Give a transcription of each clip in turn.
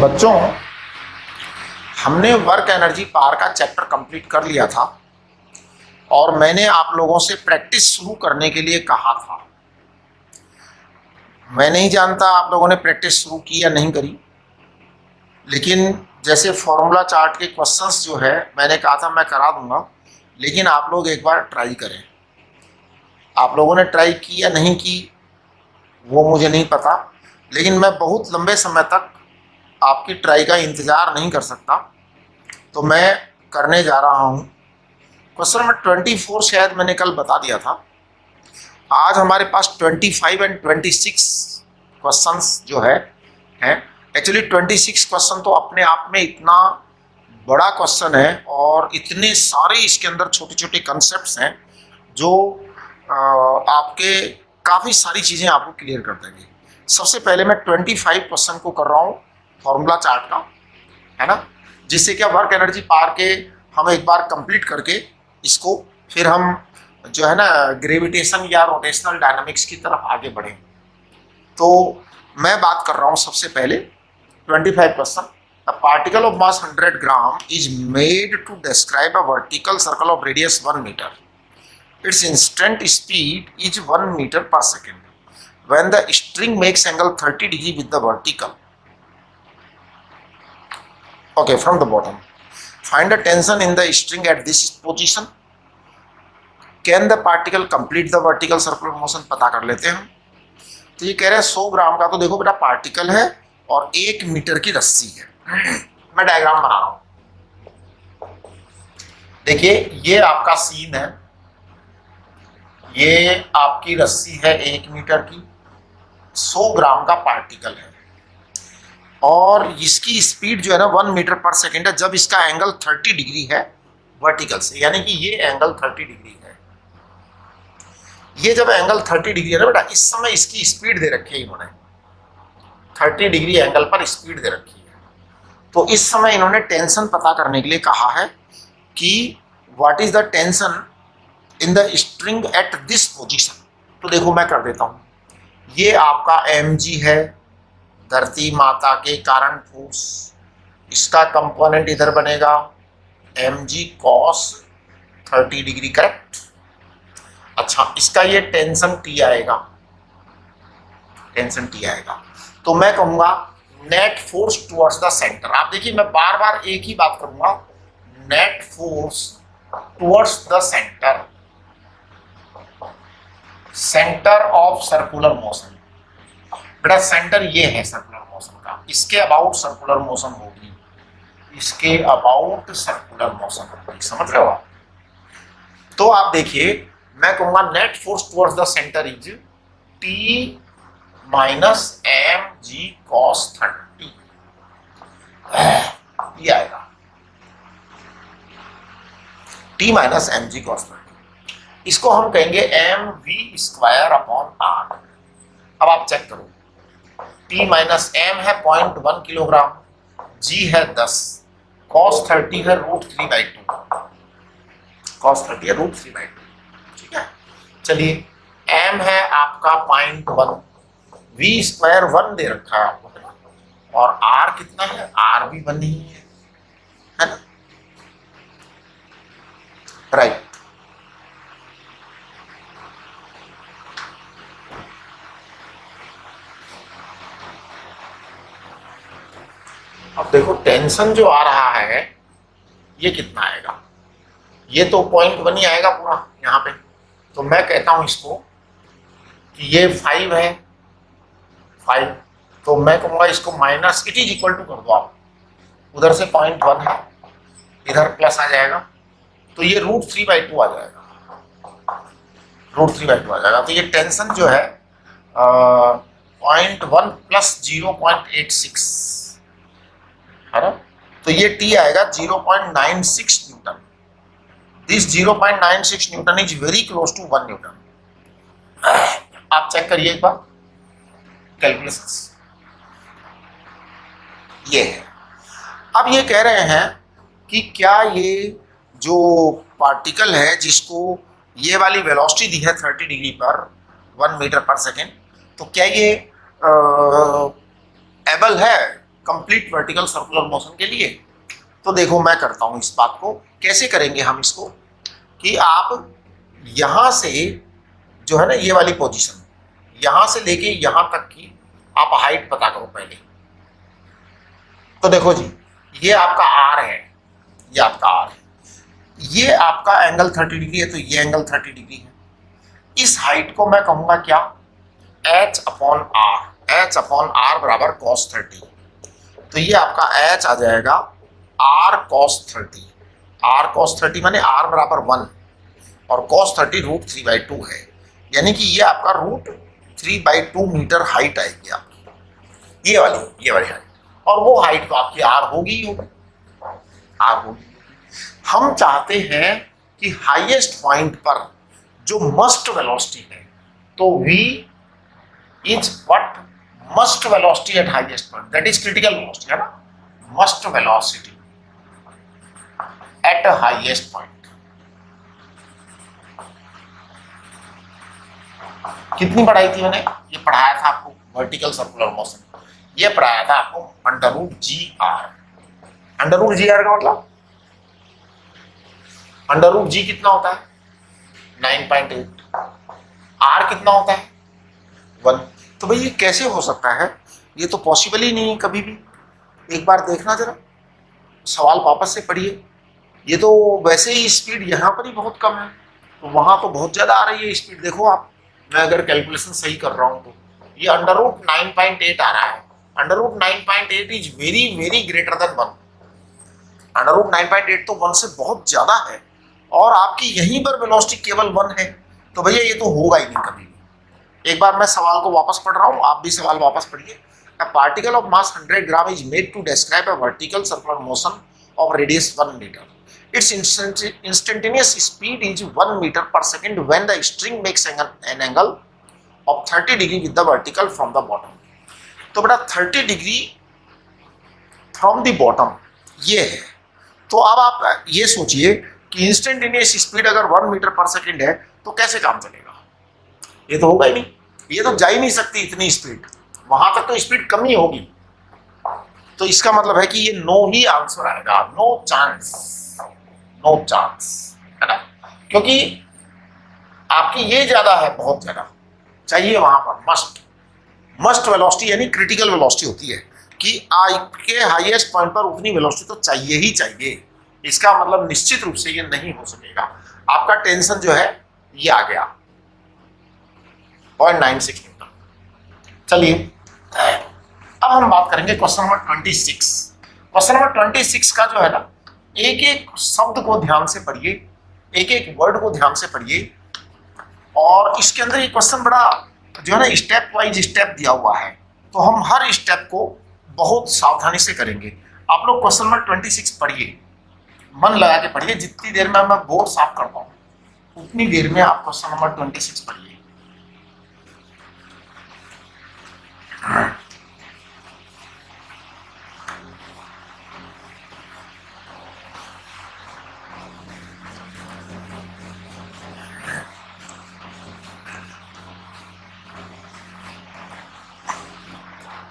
बच्चों, हमने work energy power का चैप्टर कंप्लीट कर लिया था और मैंने आप लोगों से प्रैक्टिस शुरू करने के लिए कहा था। मैं नहीं जानता आप लोगों ने प्रैक्टिस शुरू की या नहीं करी, लेकिन जैसे फॉर्मूला चार्ट के क्वेश्चंस जो है मैंने कहा था मैं करा दूंगा, लेकिन आप लोग एक बार ट्राई करें। आप लोगों ने ट्राई की या नहीं की वो मुझे नहीं पता, लेकिन मैं बहुत लंबे समय तक आपकी ट्राई का इंतज़ार नहीं कर सकता, तो मैं करने जा रहा हूँ। क्वेश्चन नंबर 24 शायद मैंने कल बता दिया था। आज हमारे पास 25 एंड 26 क्वेश्चंस जो है हैं। एक्चुअली 26 क्वेश्चन तो अपने आप में इतना बड़ा क्वेश्चन है और इतने सारे इसके अंदर छोटे छोटे कंसेप्ट्स हैं जो आपके काफ़ी सारी चीज़ें आपको क्लियर कर देंगे। सबसे पहले मैं 25 क्वेश्चन को कर रहा हूँ फॉर्मूला चार्ट का, है ना, जिससे क्या वर्क एनर्जी पावर के हम एक बार कंप्लीट करके इसको फिर हम जो है ना ग्रेविटेशन या रोटेशनल डायनामिक्स की तरफ आगे बढ़ें। तो मैं बात कर रहा हूँ सबसे पहले 25 question. A particle of mass 100 gram is made to describe a vertical circle of radius 1 meter. Its instant speed is 1 meter per second. When the string makes angle 30 degree with the vertical. Okay, from the bottom. Find the tension in the string at this position. Can the particle complete the vertical circular motion? पता कर लेते हैं। तो ये कह रहे हैं 100 ग्राम का, तो देखो बेटा पार्टिकल है और 1 मीटर की रस्सी है। मैं डायग्राम बना रहा हूं। देखिए ये आपका सीन है, ये आपकी रस्सी है 1 मीटर की, 100 ग्राम का पार्टिकल है और इसकी स्पीड जो है ना 1 मीटर पर सेकेंड है जब इसका एंगल 30 डिग्री है वर्टिकल से, यानी कि ये एंगल 30 डिग्री है। ये जब एंगल 30 डिग्री है ना बेटा, इस समय इसकी स्पीड दे रखी है इन्होंने, 30 डिग्री एंगल पर स्पीड दे रखी है। तो इस समय इन्होंने टेंशन पता करने के लिए कहा है कि what is the tension in the string at this position. तो देखो मैं कर देता हूँ, ये आपका mg है, धरती माता के कारण फोर्स, इसका कंपोनेंट इधर बनेगा mg cos 30 डिग्री, करेक्ट। अच्छा, इसका ये टेंशन T आएगा, टेंशन T आएगा। तो मैं कहूंगा net force towards the centre. आप देखिए मैं बार बार एक ही बात करूंगा, net force towards the centre, centre of circular motion. बेटा सेंटर ये है सर्कुलर मोशन का, इसके अबाउट सर्कुलर मोशन होगी, इसके अबाउट सर्कुलर मोशन होगी, समझ रहे हो आप। तो आप देखिए मैं कहूंगा net force towards the centre is T minus mg cos 30, ये आएगा T माइनस mg cos 30। इसको हम कहेंगे mv स्क्वायर अपॉन r। अब आप चेक करो, T माइनस m है 0.1 किलोग्राम, g है 10, cos 30 है √3/2, cos 30 है √3/2, ठीक है। चलिए m है आपका 0.1, v स्क्वायर 1 दे रखा है आपको, और r कितना है, r भी 1 ही है ना, राइट। अब देखो टेंशन जो आ रहा है ये कितना आएगा, ये तो 0.1 ही आएगा पूरा यहाँ पे। तो मैं कहता हूं इसको कि ये 5 है, 5, तो मैं कहूँगा इसको minus, it is equal to कर दो आप, उधर से 0.1 है, इधर प्लस आ जाएगा, तो ये √3/2 आ जाएगा, √3/2 आ जाएगा। तो ये टेंशन जो है 0.1 प्लस 0.86 है ना, तो ये T आएगा 0.96 newton. This 0.96 newton is very close to 1 newton. आप चेक करिए एक बार कैलकुलेशंस, ये है। अब ये कह रहे हैं कि क्या ये जो पार्टिकल है जिसको ये वाली वेलोसिटी दी है 30 डिग्री पर 1 मीटर पर सेकेंड, तो क्या ये एबल है कंप्लीट वर्टिकल सर्कुलर मोशन के लिए। तो देखो मैं करता हूं इस बात को, कैसे करेंगे हम इसको, कि आप यहां से जो है ना ये वाली पोजीशन, यहां से लेके यहां तक की आप हाइट पता करो पहले। तो देखो जी, ये आपका आर है, ये आपका आर है, ये आपका एंगल 30 डिग्री है, तो ये एंगल 30 डिग्री है। इस हाइट को मैं कहूंगा क्या, h upon r, h upon r बराबर cos 30। तो ये आपका h आ जाएगा r cos 30, r cos 30 माने r बराबर 1 और cos 30 √3/2 है, यानी कि ये आपका √3/2 मीटर हाइट आएगी आपकी, ये वाली हाइट। और वो हाइट तो आपकी r होगी ही होगी, r होगी। हम चाहते हैं कि हाईएस्ट पॉइंट पर जो मस्ट वेलोसिटी है, तो v is what, must velocity eight highest point, that is critical velocity है ना, must velocity eight highest point. कितनी पढ़ाई थी मैंने, ये पढ़ाया था आपको वर्टिकल सर्कुलर मोशन, ये पढ़ाया था आपको √GR। √GR का मतलब √G कितना होता है 9.8, R कितना होता है 1। तो भाई ये कैसे हो सकता है, ये तो पॉसिबल ही नहीं है कभी भी। एक बार देखना जरा, सवाल वापस से पढ़िए। ये तो वैसे ही स्पीड यहाँ पर ही बहुत कम है, तो वहां तो बहुत ज्यादा आ रही है स्पीड। देखो आप, मैं अगर कैलकुलेशन सही कर रहा हूं तो ये √9.8 आ रहा है। √9.8 is very very greater than 1। √9.8 तो 1 से बहुत ज्यादा है, और आपकी यहीं पर वेलोसिटी केवल 1 है, तो भैया ये तो होगा ही नहीं कभी भी। एक बार मैं सवाल को वापस पढ़ रहा हूं, आप भी सवाल वापस पढ़िए। A particle of mass 100 gram is made to describe a vertical circular motion of radius 1 meter. Its instantaneous speed is 1 meter per second when the string makes an angle of 30 degree with the vertical from the bottom. तो बेटा 30 degree from the bottom ये है। तो अब आप ये सोचिए कि इंस्टेंटेनियस स्पीड अगर 1 मीटर पर सेकंड है तो कैसे काम चलेगा, ये तो होगा ही नहीं, ये तो जा ही नहीं सकती इतनी स्पीड, वहां तक तो स्पीड कम ही होगी। तो इसका मतलब है कि ये नो ही आंसर आएगा, नो चांस, नो चांस, है ना, क्योंकि आपकी ये ज्यादा है, बहुत ज्यादा चाहिए वहां पर। मस्ट वेलोसिटी यानी क्रिटिकल वेलोसिटी होती है कि आपके हाईएस्ट पॉइंट पर उतनी वेलोसिटी तो चाहिए ही चाहिए। इसका मतलब निश्चित रूप से ये नहीं हो सकेगा। आपका टेंशन जो है ये आ गया 0.96 न्यूटन। चलिए अब हम बात करेंगे क्वेश्चन नंबर 26। क्वेश्चन नंबर 26 का जो है ना, एक एक शब्द को ध्यान से पढ़िए, एक एक वर्ड को ध्यान से पढ़िए, और इसके अंदर ये क्वेश्चन बड़ा जो है ना स्टेप वाइज स्टेप दिया हुआ है, तो हम हर स्टेप को बहुत सावधानी से करेंगे। आप लोग क्वेश्चन नंबर 26 पढ़िए, मन लगा के पढ़िए। जितनी देर में मैं बोर्ड साफ करता हूं उतनी देर में आप क्वेश्चन नंबर 26 पढ़िए।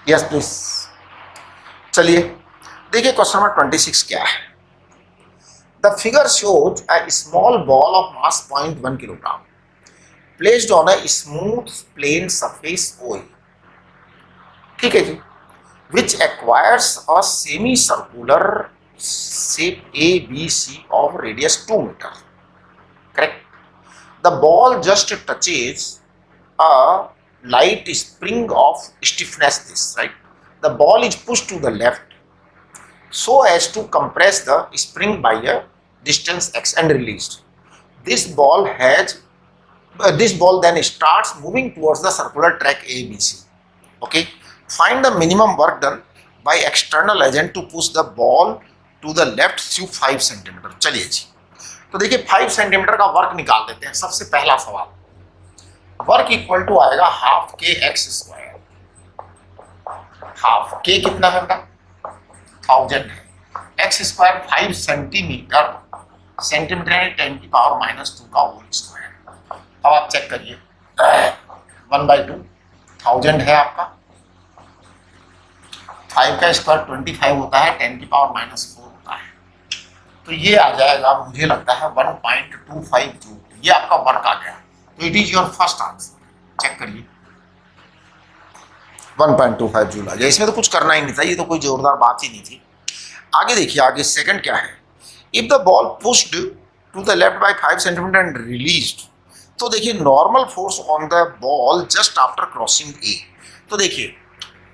Yes please. चलिए देखिए क्वेश्चन नंबर 26 क्या है। The figure shows a small ball of mass 0.1 kilogram placed on a smooth plane surface OA, ठीक है जी, which acquires a semi circular shape ABC of radius 2 meter. Correct. The ball just touches a light spring of stiffness this, right? The ball is pushed to the left so as to compress the spring by a distance x and released. This ball then starts moving towards the circular track ABC. Okay, find the minimum work done by external agent to push the ball to the left through 5 centimetre. चलिए जी, तो देखिए 5 centimetre का work निकाल देते हैं। सबसे पहला सवाल, वर्क इक्वल टू आएगा हाफ के एक्स स्क्वायर। हाफ के कितना है बेटा 1000 है, एक्स स्क्वायर 5 सेंटीमीटर, सेंटीमीटर है 10⁻⁻² का होल स्क्वायर। अब आप चेक करिए 1/2 1000 है आपका, 5 का स्क्वायर 25 होता है, 10⁻⁴ होता है। तो ये आ जाएगा, मुझे लगता है 1.25 जूल। ये आपका वर्क आ गया। तो it is your first answer. Check करिए, 1.25 जूल आ गया। इसमें तो कुछ करना ही नहीं था, ये तो कोई जोरदार बात ही नहीं थी। आगे देखिए, आगे सेकंड क्या है। If the ball pushed to the left by 5 centimetre and released, तो देखिए normal force on the ball just after crossing A. तो देखिए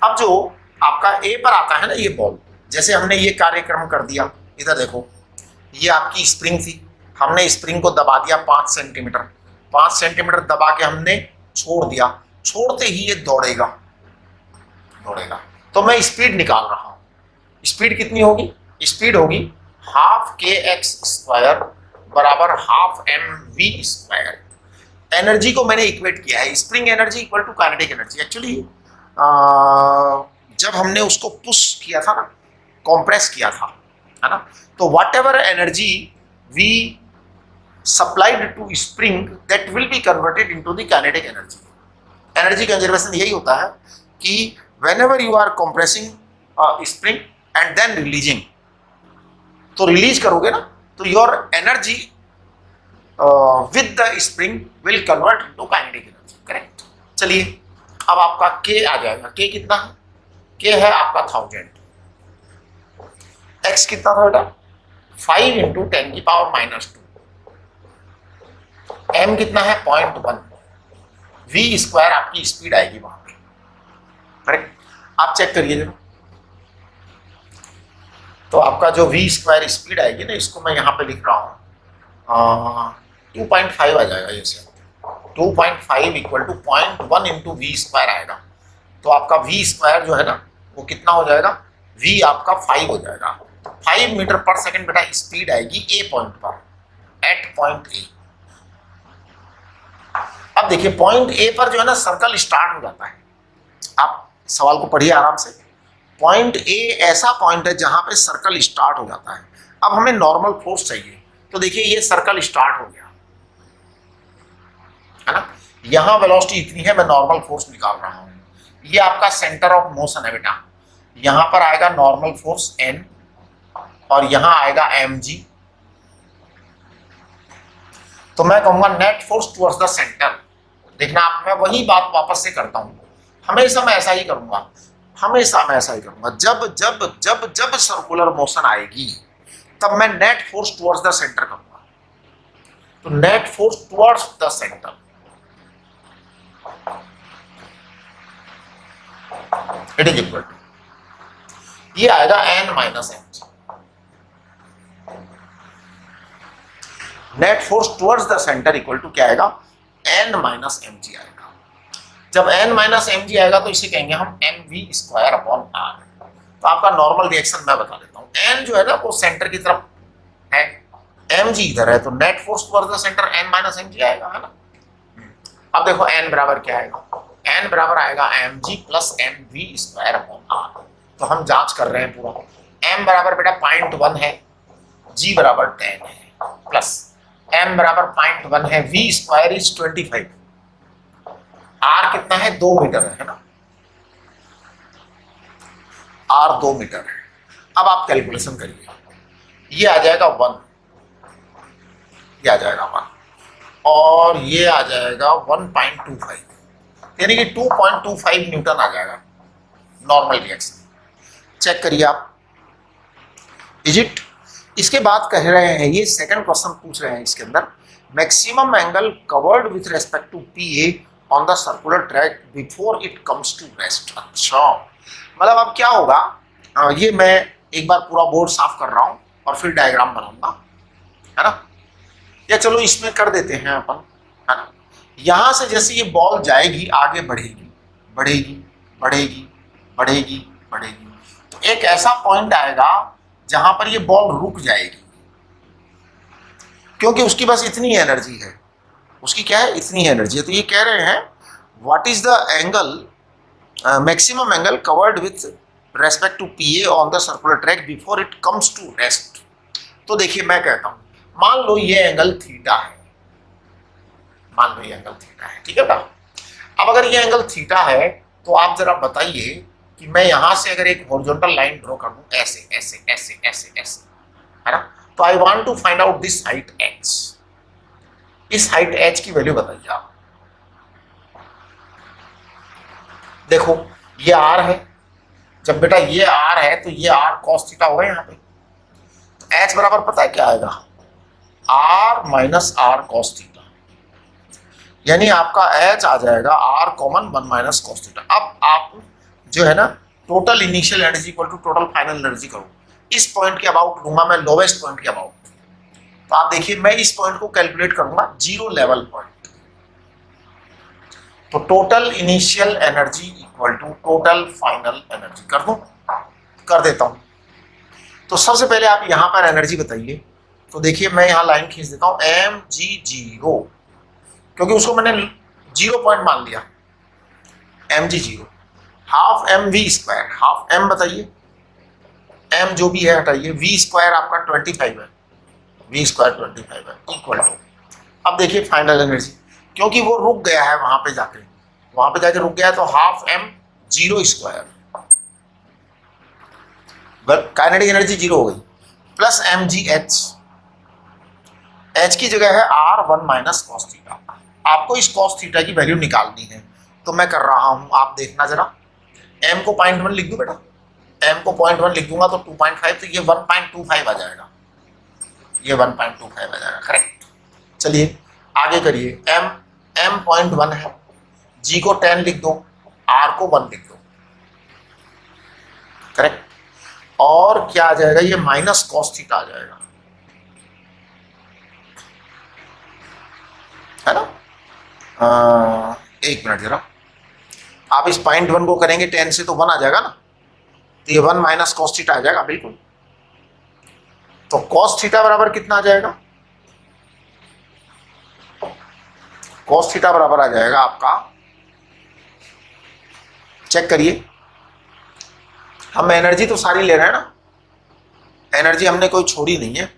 अब जो आपका ए पर आता है ना ये बॉल, जैसे हमने ये कार्यक्रम कर दिया, इधर देखो ये आपकी स्प्रिंग थी, हमने स्प्रिंग को दबा दिया 5 सेंटीमीटर, 5 सेंटीमीटर दबा के हमने छोड़ दिया, छोड़ते ही ये दौड़ेगा। तो मैं स्पीड निकाल रहा हूं। स्पीड कितनी होगी? स्पीड होगी ½ बराबर ½ एनर्जी को मैंने इक्वेट किया है, spring energy equal to kinetic energy. Actually जब हमने उसको पुश किया था ना, कॉम्प्रेस किया था, है ना, तो whatever energy we supplied to spring that will be converted into the kinetic energy. Energy conservation यही होता है कि whenever you are compressing spring and then releasing, तो रिलीज करोगे ना तो your energy with the spring will convert to kinetic energy. Correct. चलिए अब आपका के आ जाएगा। के कितना है? के है आपका 1000। एक्स कितना था बेटा? 5 × 10⁻⁻²। एम कितना है? 0.1। वी स्क्वायर आपकी स्पीड आएगी वहां पे। करेक्ट। आप चेक करिए जरा, तो आपका जो वी स्क्वायर स्पीड आएगी ना, इसको मैं यहाँ पे लिख रहा हूँ 2.5 आ जाएगा। ये से 2.5 = 0.1 × वी स्क्वायर आएगा। तो आपका वी स्क्वायर जो है ना वो कितना हो जाएगा? वी आपका 5 हो जाएगा। 5 मीटर पर सेकेंड बेटा स्पीड आएगी ए पॉइंट पर, एट पॉइंट ए। अब देखिए पॉइंट ए पर जो है ना सर्कल स्टार्ट हो जाता है। आप सवाल को पढ़िए आराम से। पॉइंट ए ऐसा पॉइंट है जहां पे सर्कल स्टार्ट हो जाता है। अब हमें नॉर्मल फोर्स चाहिए, तो देखिए ये सर्कल स्टार्ट हो गया है ना, यहां वेलोसिटी इतनी है, मैं नॉर्मल फोर्स निकाल रहा हूं। ये आपका सेंटर ऑफ मोशन है बेटा, यहां पर आएगा नॉर्मल फोर्स N और यहां आएगा mg। तो मैं कहूंगा net force towards the centre. देखना आप, मैं वही बात वापस से करता हूं, हमेशा मैं ऐसा ही करूंगा, हमेशा मैं ऐसा ही करूंगा। जब जब जब जब सर्कुलर मोशन आएगी तब मैं net force towards the centre करूंगा। तो net force towards the centre it is equal to, ये आएगा N - mg। Net force towards the centre equal to क्या आएगा? N - mg आएगा। जब N - mg आएगा तो इसे कहेंगे हम mv²/r। तो आपका नॉर्मल रिएक्शन मैं बता देता हूँ। N जो है ना वो सेंटर की तरफ है, mg इधर है, तो net force towards the centre N - mg आएगा, है ना। अब देखो N बराबर क्या आएगा? N बराबर आएगा mg + mv²/r। तो हम जांच कर रहे हैं पूरा। m बराबर बेटा 0.1 है, g बराबर 10 है, प्लस m बराबर 0.1 है, v स्क्वायर इज 25, r कितना है? 2 मीटर है ना, r 2 मीटर है। अब आप कैलकुलेशन करिए, ये आ जाएगा 1, ये आ जाएगा 1 और ये आ जाएगा 1.25, यानी कि 2.25 न्यूटन आ जाएगा नॉर्मल रिएक्शन। चेक करिए आप, इज इट। इसके बाद कह रहे हैं, ये सेकंड क्वेश्चन पूछ रहे हैं इसके अंदर, maximum angle covered with respect to PA on the circular track before it comes to rest. अच्छा, मतलब अब क्या होगा, ये मैं एक बार पूरा बोर्ड साफ कर रहा हूं और फिर डायग्राम बनाऊंगा, है ना। या चलो इसमें कर देते हैं अपन, है ना। यहां से जैसे ये बॉल जाएगी आगे बढ़ेगी बढ़ेगी बढ़ेगी बढ़ेगी बढ़ेगी, तो एक ऐसा पॉइंट आएगा जहां पर ये बॉल रुक जाएगी, क्योंकि उसकी बस इतनी एनर्जी है, उसकी क्या है? इतनी एनर्जी है। तो ये कह रहे हैं what is the angle, maximum angle covered with respect to PA on the circular track before it comes to rest. तो देखिए मैं कहता हूं, मान लो ये एंगल थीटा है, मान लो ये एंगल थीटा है, ठीक है बेटा। अब अगर ये एंगल थीटा है तो आप जरा बताइए कि मैं यहां से अगर एक हॉरिजॉन्टल लाइन ड्रॉ कर दूं ऐसे ऐसे ऐसे ऐसे ऐसे, है ना, तो I want to find out this height h। इस हाइट h की वैल्यू बताइए आप। देखो ये r है, जब बेटा ये r है तो ये r cos थीटा होगा यहाँ पे, तो h बराबर पता है क्या आएगा, r minus r cos theta, यानी आपका h आ जाएगा r common 1 minus cos theta. अब आप जो है ना total initial energy equal to total final energy करो, इस पॉइंट के अबाउट लूंगा मैं, लोवेस्ट पॉइंट के अबाउट। तो आप देखिए मैं इस पॉइंट को कैलकुलेट करूंगा जीरो लेवल पॉइंट, तो total initial energy equal to total final energy कर दूं, कर देता हूं। तो सबसे पहले आप यहां पर एनर्जी बताइए, तो देखिए मैं यहां लाइन खींच देता हूं mg0, क्योंकि उसको मैंने 0 पॉइंट मान लिया, mg0 half m v square, half m बताइए, m जो भी है हटाइए, v स्क्वायर आपका 25 है, v स्क्वायर 25 है इक्वल टू, अब देखिए फाइनल एनर्जी, क्योंकि वो रुक गया है वहां पे जाके रुक गया है, तो half m 0 square, kinetic energy 0 हो गई, प्लस एम जी एच की जगह है r 1 माइनस कॉस थीटा। आपको इस कॉस थीटा की वैल्यू निकालनी है, तो मैं कर रहा हूं, आप देखना जरा, m को 0.1 लिख दूं बेटा, m को 0.1 लिख दूंगा तो 2.5, तो ये 1.25 आ जाएगा, ये 1.25 आ जाएगा, करेक्ट। चलिए आगे करिए, m 0.1 है, g को 10 लिख दो, r को 1 लिख दो, करेक्ट। और क्या आ जाएगा, ये माइनस कॉस थीटा आ जाएगा, है ना। एक मिनट जरा, आप इस 0.1 को करेंगे 10 से तो 1 आ जाएगा ना, तो ये 1 माइनस कॉस थीटा आ जाएगा, बिल्कुल। तो कॉस थीटा बराबर कितना आ जाएगा, कॉस थीटा बराबर आ जाएगा आपका, चेक करिए, हम एनर्जी तो सारी ले रहे हैं ना, एनर्जी हमने कोई छोड़ी नहीं है,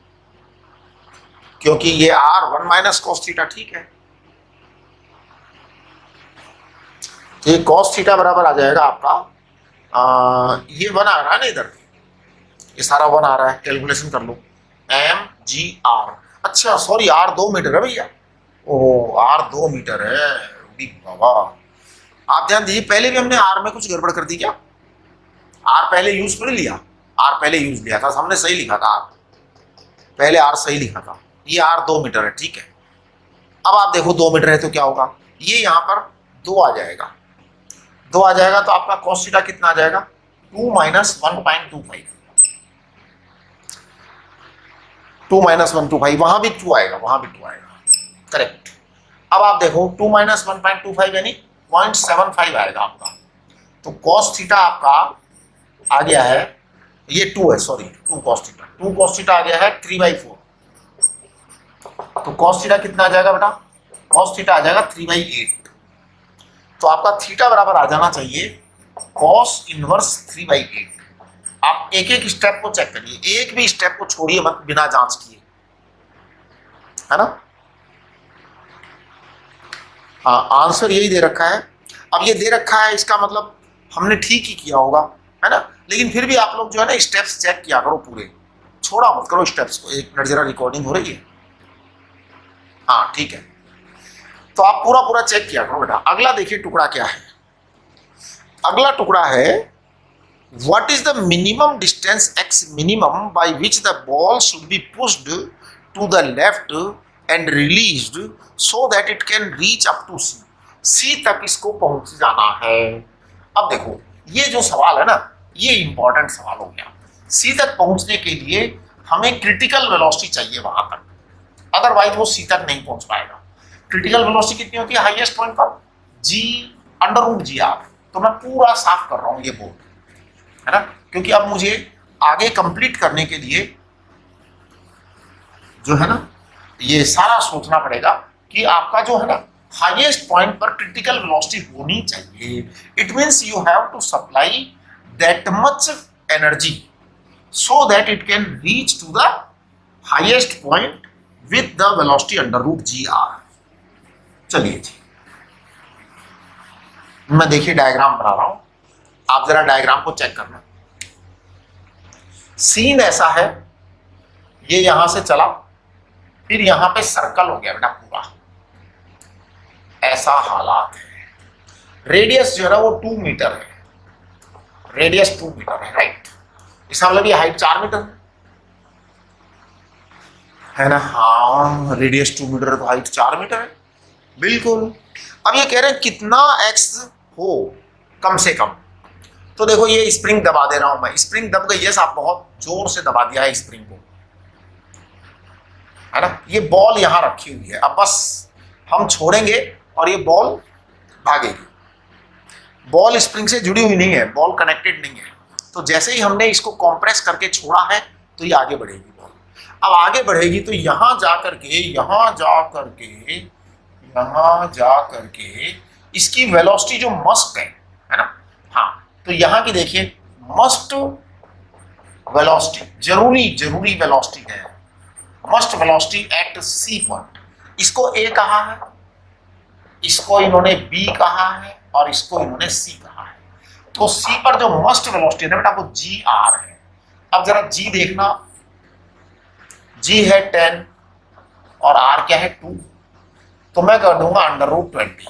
क्योंकि ये r 1 माइनस कॉस थीटा, ठीक है। तो ये कॉस थीटा बराबर आ जाएगा आपका, ये 1 आ रहा है ना इधर, ये सारा 1 आ रहा है, कैलकुलेशन कर लो, mgr, अच्छा सॉरी r 2 मीटर है भैया, ओह r 2 मीटर है, बाबा आप ध्यान दीजिए, पहले भी हमने r में कुछ गड़बड़ कर दी क्या, r पहले यूज नहीं लिया, r पहले यूज लिया था, हमने सही लिखा था, पहले r सही लिखा था, ये r 2 मीटर है, ठीक है। अब आप देखो 2 मीटर है तो क्या होगा, ये यहां पर 2 आ जाएगा, 2 आ जाएगा, तो आपका cos थीटा कितना आ जाएगा, 2 माइनस 1.25, 2 माइनस 125, वहां भी 2 आएगा, वहां भी 2 आएगा, करेक्ट। अब आप देखो 2 माइनस 1.25 यानी 0.75 आएगा आपका, तो cos थीटा आपका आ गया है, ये 2 है, सॉरी 2 cos थीटा आ गया है 3/4, तो cos थीटा कितना आ जाएगा बेटा, cos थीटा आ जाएगा 3/8, तो आपका थीटा बराबर आ जाना चाहिए cos इनवर्स 3/8। आप एक एक स्टेप को चेक करिए, एक भी स्टेप को छोड़िए मत बिना जांच किए, है ना। हाँ आंसर यही दे रखा है, अब ये दे रखा है इसका मतलब हमने ठीक ही किया होगा, है ना, लेकिन फिर भी आप लोग जो है ना स्टेप्स चेक किया करो पूरे, छोड़ा मत करो स्टेप्स को। एक मिनट जरा, रिकॉर्डिंग हो रही है, हाँ ठीक है, तो आप पूरा पूरा चेक किया करो बेटा। अगला देखिए टुकड़ा क्या है, अगला टुकड़ा है, what is the minimum distance x minimum by which the ball should be pushed to the left and released so that it can reach up to c, c तक इसको पहुंच जाना है। अब देखो ये जो सवाल है ना, ये इंपॉर्टेंट सवाल हो गया, c तक पहुंचने के लिए हमें क्रिटिकल वेलोसिटी चाहिए वहां तक, अदरवाइज वो c तक नहीं पहुंच पाएगा। क्रिटिकल वेलोसिटी कितनी होती है हाईएस्ट पॉइंट पर, g√gr, तो मैं पूरा साफ कर रहा हूं ये बोर्ड, है ना, क्योंकि अब मुझे आगे कंप्लीट करने के लिए जो है ना ये सारा सोचना पड़ेगा कि आपका जो है ना हाईएस्ट पॉइंट पर क्रिटिकल वेलोसिटी होनी चाहिए। It means you have to supply that much energy so that it can reach to the highest point with the velocity √gr। चलिए जी, मैं देखिए डायग्राम बना रहा हूं, आप जरा डायग्राम को चेक करना। सीन ऐसा है, ये यहां से चला, फिर यहां पे सर्कल हो गया बेटा पूरा, ऐसा हालात है। रेडियस जो है ना वो 2 मीटर है, रेडियस 2 मीटर है, राइट। इसका मतलब ये हाइट 4 मीटर है ना। हाँ, रेडियस 2 मीटर है तो हाइट 4 मीटर है, बिल्कुल। अब ये कह रहे हैं कितना एक्स हो कम से कम। तो देखो ये स्प्रिंग दबा दे रहा हूं मैं, स्प्रिंग दब गई है साहब, बहुत जोर से दबा दिया है स्प्रिंग को, है ना। ये बॉल यहां रखी हुई है, अब बस हम छोड़ेंगे और ये बॉल भागेगी। बॉल स्प्रिंग से जुड़ी हुई नहीं है, बॉल कनेक्टेड नहीं है। तो जैसे ही हमने इसको कॉम्प्रेस करके छोड़ा है तो ये आगे बढ़ेगी बॉल। अब आगे बढ़ेगी तो यहां जा करके, यहां जा करके, यहां जा करके इसकी वेलोसिटी जो मस्ट है ना, हाँ, तो यहां की देखिए मस्ट वेलोसिटी, जरूरी वेलोसिटी है, must velocity at C point. इसको ए कहा है, इसको इन्होंने बी कहा है और इसको इन्होंने सी कहा है। तो सी पर जो मस्ट वेलोसिटी है ना बेटा वो जी आर है। अब जरा जी देखना, जी है 10 और आर क्या है 2, तो मैं कर दूंगा √20।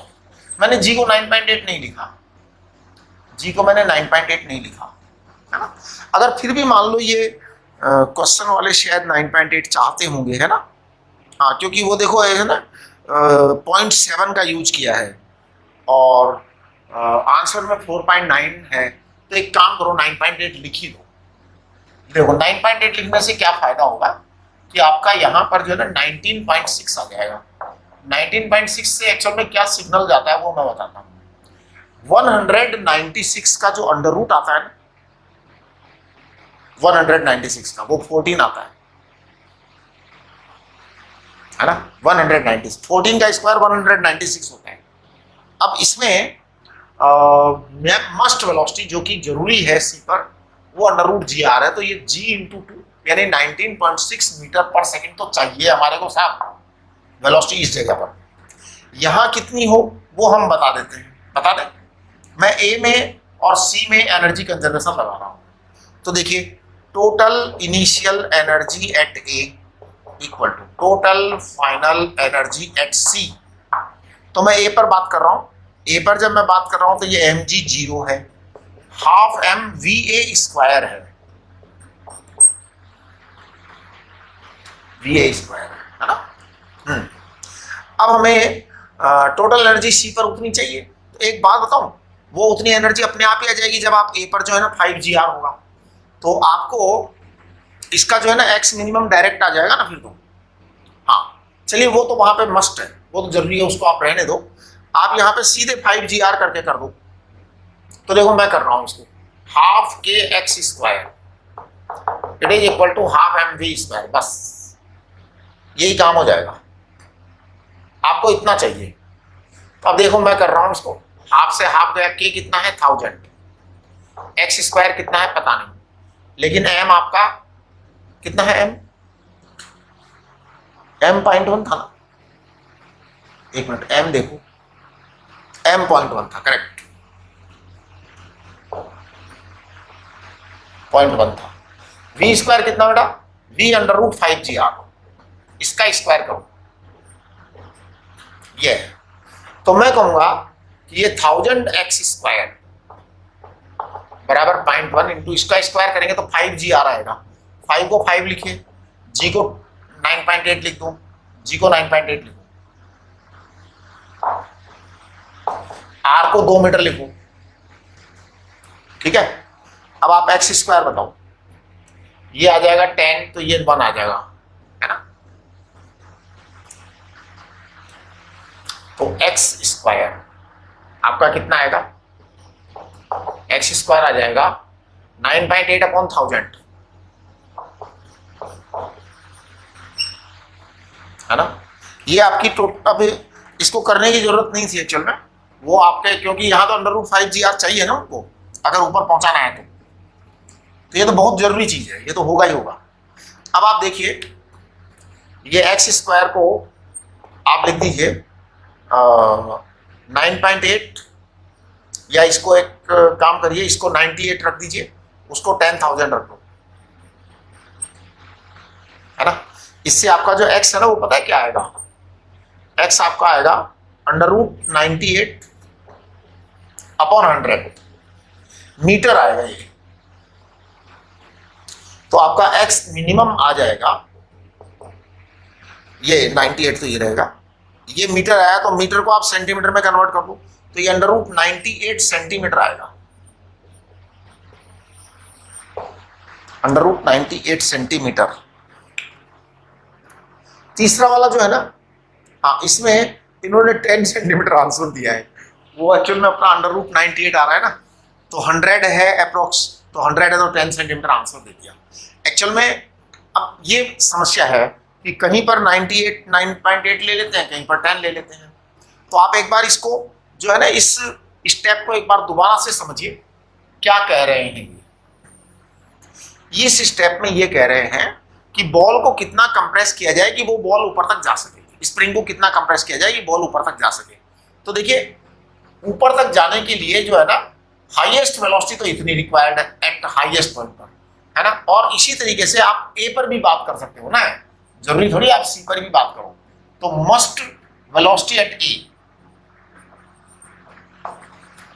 मैंने जी को 9.8 नहीं लिखा, जी को मैंने 9.8 नहीं लिखा, है ना। अगर फिर भी मान लो ये क्वेश्चन वाले शायद 9.8 चाहते होंगे, है ना, हाँ, क्योंकि वो देखो है ना 0.7 का यूज किया है और आंसर में 4.9 है, तो एक काम करो 9.8 लिख ही दो। देखो 9.8 लिखने से क्या फायदा होगा कि आपका यहाँ पर जो है ना 19.6 आ जाएगा। 19.6 से एक्चुअल में क्या सिग्नल जाता है वो मैं बताता हूँ। 196 का जो अंडर रूट आता है ना, 196 का वो 14 आता है ना। 196, 14 का स्क्वायर 196 होता है। अब इसमें मस्ट वेलोसिटी जो कि जरूरी है सी पर, वो √GR है, तो ये G × 2 यानी 19.6 मीटर पर सेकंड तो चाहिए हमारे को साहब वेलोसिटी इस जगह पर। यहाँ कितनी हो वो हम बता देते हैं, बता दें। मैं ए में और सी में एनर्जी कंजर्वेशन लगा रहा हूँ। तो देखिए total initial energy at A equal to total final energy at C. तो मैं ए पर बात कर रहा हूँ, ए पर जब मैं बात कर रहा हूँ तो ये mg 0 है, हाफ m va स्क्वायर है, va स्क्वायर है ना। अब हमें टोटल एनर्जी सी पर उतनी चाहिए। तो एक बात बताऊं, वो उतनी एनर्जी अपने आप ही आ जाएगी जब आप ए पर जो है ना 5gr होगा, तो आपको इसका जो है ना x मिनिमम डायरेक्ट आ जाएगा ना फिर तो। हाँ चलिए, वो तो वहां पे मस्ट है, वो तो जरूरी है, उसको आप रहने दो। आप यहाँ पे सीधे 5gr करके कर दो। तो देखो मैं कर रहा हूं इसको, हाफ के x square it is equal to half mv square, बस यही काम हो जाएगा। आपको इतना चाहिए। तो अब देखो मैं कर रहा हूं इसको, हाफ से हाफ गया, के कितना है 1000, एक्स स्क्वायर कितना है पता नहीं, लेकिन m आपका कितना है, m 0.1 था ना, एक मिनट, m देखो, m 0.1 था, करेक्ट 0.1 था। v स्क्वायर कितना बेटा, v √5gr, इसका स्क्वायर करो, ये है। तो मैं कहूंगा कि ये 1000x स्क्वायर बराबर 0.1 इंटू इसका स्क्वायर करेंगे तो 5gr आएगा। 5 को 5 लिखिए, g को 9.8 लिख दो, g को 9.8 लिखो, r को 2 मीटर लिखो, ठीक है। अब आप x स्क्वायर बताओ, ये आ जाएगा 10, तो ये 1 आ जाएगा, है ना। तो x स्क्वायर आपका कितना आएगा, x स्क्वायर आ जाएगा 9.8 अपॉन 1000, है ना। ये आपकी टोटल, अब इसको करने की जरूरत नहीं थी एक्चुअल में, वो आपके, क्योंकि यहाँ तो √5gr चाहिए ना उनको अगर ऊपर पहुंचाना है तो ये तो बहुत जरूरी चीज है, ये तो होगा ही होगा। अब आप देखिए ये x स्क्वायर को आप लिख दीजिए 9.8 या इसको एक काम करिए, इसको 98 रख दीजिए, उसको 10,000 रख दो, है ना। इससे आपका जो x है ना वो पता है क्या आएगा, x आपका आएगा √98 अपॉन 100 मीटर आएगा ये। तो आपका x मिनिमम आ जाएगा, ये 98 तो ये रहेगा, ये मीटर आया तो मीटर को आप सेंटीमीटर में कन्वर्ट कर दो, तो ये √98 सेंटीमीटर आएगा, √98 सेंटीमीटर। तीसरा वाला जो है ना, हाँ इसमें इन्होंने 10 सेंटीमीटर आंसर दिया है, वो एक्चुअल में अपना √98 आ रहा है ना, तो 100 है अप्रोक्स, तो 100 है तो 10 सेंटीमीटर आंसर दे दिया। एक्चुअल में अब ये समस्या है कि कहीं पर 9.8 ले लेते हैं, कहीं पर 10 ले लेते हैं। तो आप एक बार इसको जो है ना, इस स्टेप को एक बार दोबारा से समझिए, क्या कह रहे हैं ये। इस स्टेप में ये कह रहे हैं कि बॉल को कितना कंप्रेस किया जाए कि वो बॉल ऊपर तक जा सके, स्प्रिंग को कितना कंप्रेस किया जाए कि बॉल ऊपर तक जा सके। तो देखिए ऊपर तक जाने के लिए जो है ना, हाईएस्ट वेलोसिटी तो इतनी रिक्वायर्ड है एट हाईएस्ट पॉइंट पर, है ना। और इसी तरीके से आप ए पर भी बात कर सकते हो ना, जरूरी थोड़ी आप सी पर भी बात करो। तो मस्ट वेलोसिटी एट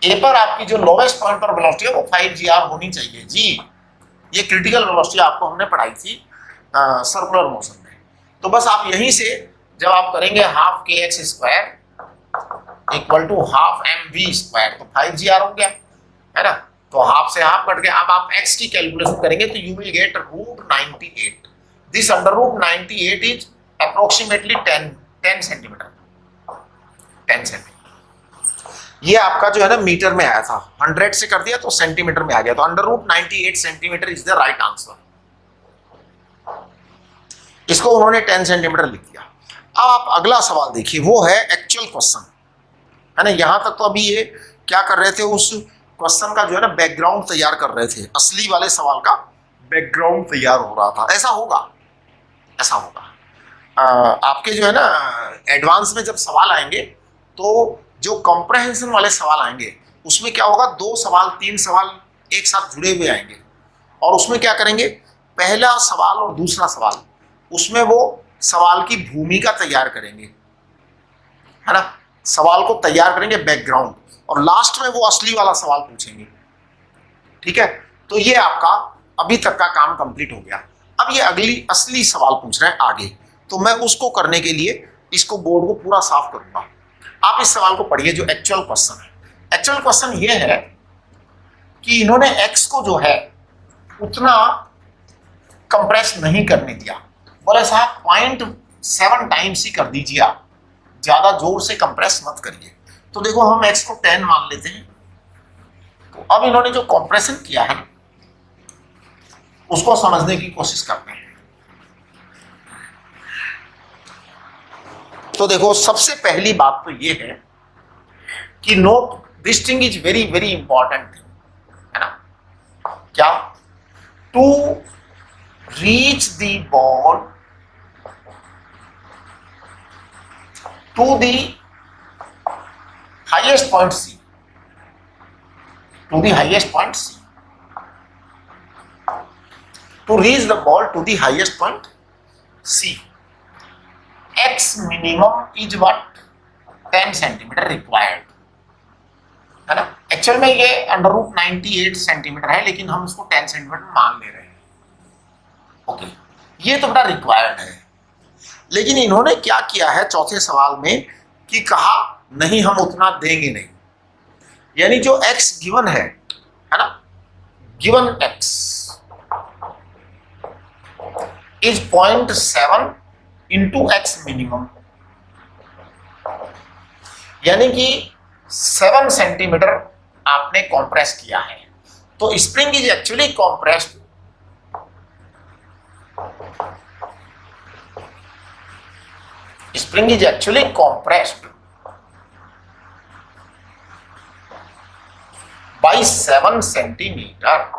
ए पर आपकी जो लोवेस्ट पॉइंट पर वेलोसिटी है वो 5 g होनी चाहिए जी। ये क्रिटिकल वेलोसिटी आपको हमने पढ़ाई थी सर्कुलर मोशन में। तो बस आप यहीं से जब आप करेंगे half kx² equal to half mv², तो 5 g हो गया, है ना। तो हाफ से हाफ कट गया। अब आप x की कैलकुलेशन करेंगे तो you will get √98। This √98 is approximately 10 centimetre, 10 centimetre. ये आपका जो है ना मीटर में आया था, 100 से कर दिया तो सेंटीमीटर में आ गया, तो √98 centimetre is the right answer. इसको उन्होंने 10 सेंटीमीटर लिख दिया। अब आप अगला सवाल देखिए, वो है एक्चुअल क्वेश्चन, है ना। यहां तक तो अभी ये क्या कर रहे थे, उस क्वेश्चन का जो है ना बैकग्राउंड तैयार कर रहे थे, असली वाले सवाल का बैकग्राउंड तैयार हो रहा था। ऐसा होगा, ऐसा होगा। आपके जो है ना एडवांस में जब सवाल आएंगे तो जो कॉम्प्रहेंशन वाले सवाल आएंगे उसमें क्या होगा, 2 सवाल 3 सवाल एक साथ जुड़े हुए आएंगे, और उसमें क्या करेंगे, पहला सवाल और दूसरा सवाल, उसमें वो सवाल की भूमिका तैयार करेंगे, है ना। सवाल को तैयार करेंगे बैकग्राउंड, और लास्ट में वो असली वाला सवाल पूछेंगे, ठीक है। तो ये आपका अभी तक का काम कंप्लीट हो गया। अब ये अगली असली सवाल पूछ रहे हैं आगे, तो मैं उसको करने के लिए इसको बोर्ड को पूरा साफ करूंगा। आप इस सवाल को पढ़िए जो एक्चुअल क्वेश्चन है। एक्चुअल क्वेश्चन ये है कि इन्होंने x को जो है उतना कंप्रेस नहीं करने दिया, बोले साहब 0.7 टाइम्स ही कर दीजिए, आप ज्यादा जोर से कंप्रेस मत करिए। तो देखो हम x को 10 मान लेते हैं। तो अब इन्होंने जो कंप्रेशन किया है उसको समझने की कोशिश करते हैं। तो देखो सबसे पहली बात तो ये है कि note this thing is very very important, है ना। क्या, to reach the ball to the highest point C, to the highest point C, to reach the ball to the highest point C, x minimum is what 10 centimetre required, है ना। Actual में ये √98 centimetre है, लेकिन हम उसको 10 centimetre मान ले रहे हैं, ओके। ये तो बड़ा रिक्वायर्ड है, लेकिन इन्होंने क्या किया है चौथे सवाल में कि कहा नहीं हम उतना देंगे नहीं, यानी जो x गिवन है ना, given x is 0.7 into x minimum, यानी कि 7 सेंटीमीटर आपने कॉम्प्रेस किया है। तो spring is actually compressed spring is actually compressed by 7 centimetre.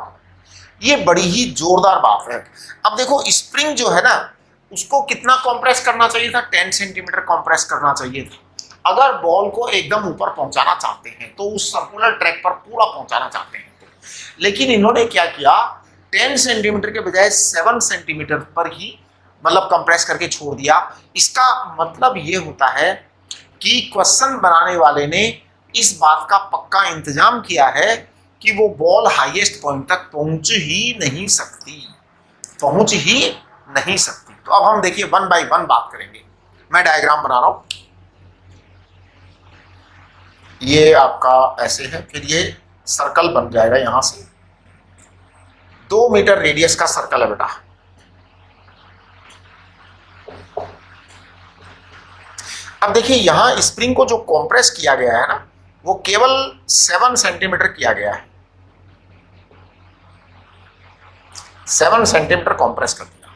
ये बड़ी ही जोरदार बात है। अब देखो स्प्रिंग जो है ना उसको कितना कंप्रेस करना चाहिए था, 10 सेंटीमीटर कंप्रेस करना चाहिए था, अगर बॉल को एकदम ऊपर पहुंचाना चाहते हैं तो उस सर्कुलर ट्रैक पर पूरा पहुंचाना चाहते हैं तो, लेकिन इन्होंने क्या किया, 10 सेंटीमीटर के बजाय 7 सेंटीमीटर पर ही मतलब कंप्रेस करके छोड़ दिया। इसका मतलब ये होता है कि क्वेश्चन बनाने वाले ने इस बात का पक्का इंतजाम किया है कि वो बॉल हाईएस्ट पॉइंट तक पहुंच ही नहीं सकती। तो अब हम देखिए 1 बाय 1 बात करेंगे। मैं डायग्राम बना रहा हूं, ये आपका ऐसे है, फिर ये सर्कल बन जाएगा, यहां से 2 मीटर रेडियस का सर्कल है बेटा। अब देखिए यहां स्प्रिंग को जो कंप्रेस किया गया है ना, वो केवल 7 सेंटीमीटर किया गया है, 7 सेंटीमीटर कंप्रेस कर दिया।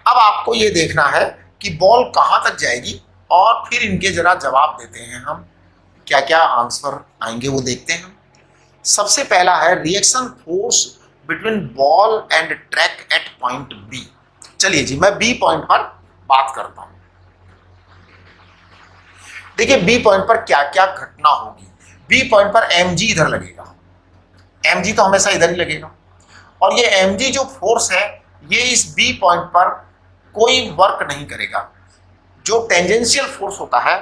अब आपको ये देखना है कि बॉल कहां तक जाएगी, और फिर इनके जरा जवाब देते हैं हम, क्या क्या आंसर आएंगे वो देखते हैं। सबसे पहला है reaction force between ball and track at point B. चलिए जी, मैं बी पॉइंट पर बात करता हूं। देखिए बी पॉइंट पर क्या क्या घटना होगी। बी पॉइंट पर mg इधर लगेगा, mg तो हमेशा इधर ही लगेगा, और ये mg जो फोर्स है ये इस बी पॉइंट पर कोई वर्क नहीं करेगा। जो टेंजेंशियल फोर्स होता है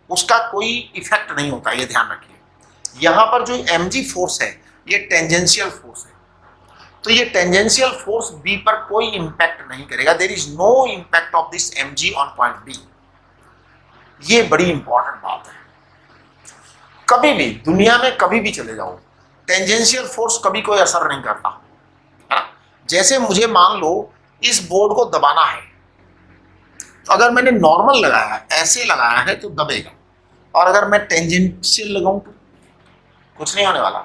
उसका कोई इफेक्ट नहीं होता, ये ध्यान रखिए। यहां पर जो mg फोर्स है ये टेंजेंशियल फोर्स है, तो ये टेंजेंशियल फोर्स बी पर कोई इंपैक्ट नहीं करेगा। There is no impact of this mg on point B. ये बड़ी इंपॉर्टेंट बात है। कभी भी दुनिया में कभी भी चले जाओ, टेंजेंशियल फोर्स कभी कोई असर नहीं करता है ना। जैसे मुझे मान लो इस बोर्ड को दबाना है, तो अगर मैंने नॉर्मल लगाया है, ऐसे लगाया है तो दबेगा, और अगर मैं टेंजेंशियल लगाऊं तो कुछ नहीं होने वाला।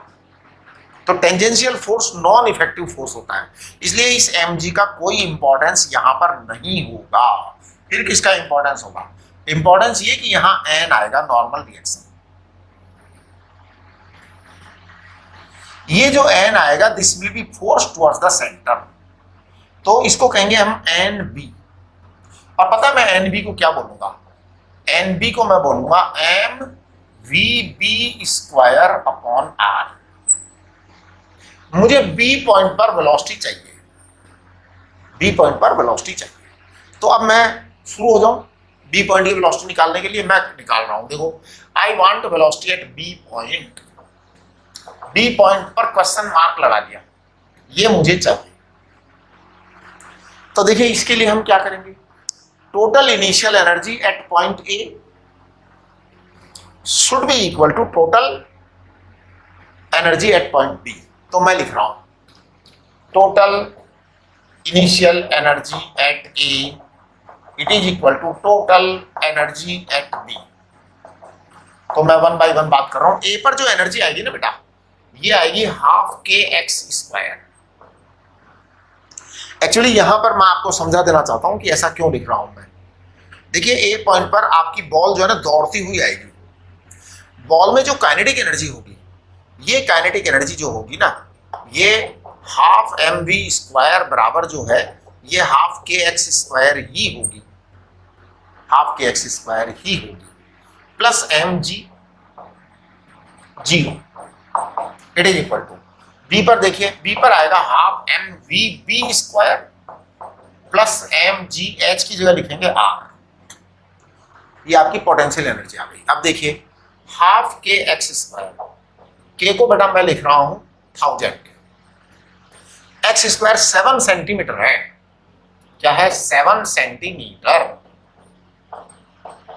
तो tangential force non effective force होता है, इसलिए इस mg का कोई इंपॉर्टेंस यहां पर नहीं होगा। फिर किसका इंपॉर्टेंस होगा? इंपॉर्टेंस ये कि यहां n आएगा, नॉर्मल रिएक्शन। ये जो n आएगा this will be force towards the centre, तो इसको कहेंगे हम nb। और पता है मैं nb को क्या बोलूंगा? nb को मैं बोलूंगा mvb स्क्वायर अपॉन r। मुझे b पॉइंट पर वेलोसिटी चाहिए, b पॉइंट पर वेलोसिटी चाहिए। तो अब मैं शुरू हो जाऊं बी पॉइंट की वेलोसिटी निकालने के लिए। मैं निकाल रहा हूं, देखो I want velocity at B point. B point पर क्वेश्चन मार्क लगा दिया, ये मुझे चाहिए। तो देखिए इसके लिए हम क्या करेंगे, total initial energy at point A should be equal to total energy at point B. तो मैं लिख रहा हूं total initial energy at A it is equal to total energy at B. तो मैं 1 बाय 1 बात कर रहा हूं। ए पर जो एनर्जी आएगी ना बेटा, ये आएगी हाफ के एक्स स्क्वायर। एक्चुअली यहां पर मैं आपको समझा देना चाहता हूं कि ऐसा क्यों लिख रहा हूं मैं। देखिए ए पॉइंट पर आपकी बॉल जो है ना दौड़ती हुई आएगी। बॉल में जो काइनेटिक एनर्जी होगी, ये काइनेटिक एनर्जी जो होगी ना, ये हाफ mv स्क्वायर बराबर जो है ये हाफ के एक्स स्क्वायर ही होगी, हाफ के एक्स स्क्वायर ही होगी, plus mg zero. It is equal to B पर देखिए, बी पर आएगा half mvb square plus mgh की जगह लिखेंगे r। ये आपकी पोटेंशियल एनर्जी आ गई। अब देखिए हाफ के एक्स स्क्वायर, के को बेटा मैं लिख रहा हूं 1000, एक्स स्क्वायर 7 सेंटीमीटर है। क्या है? 7 centimetre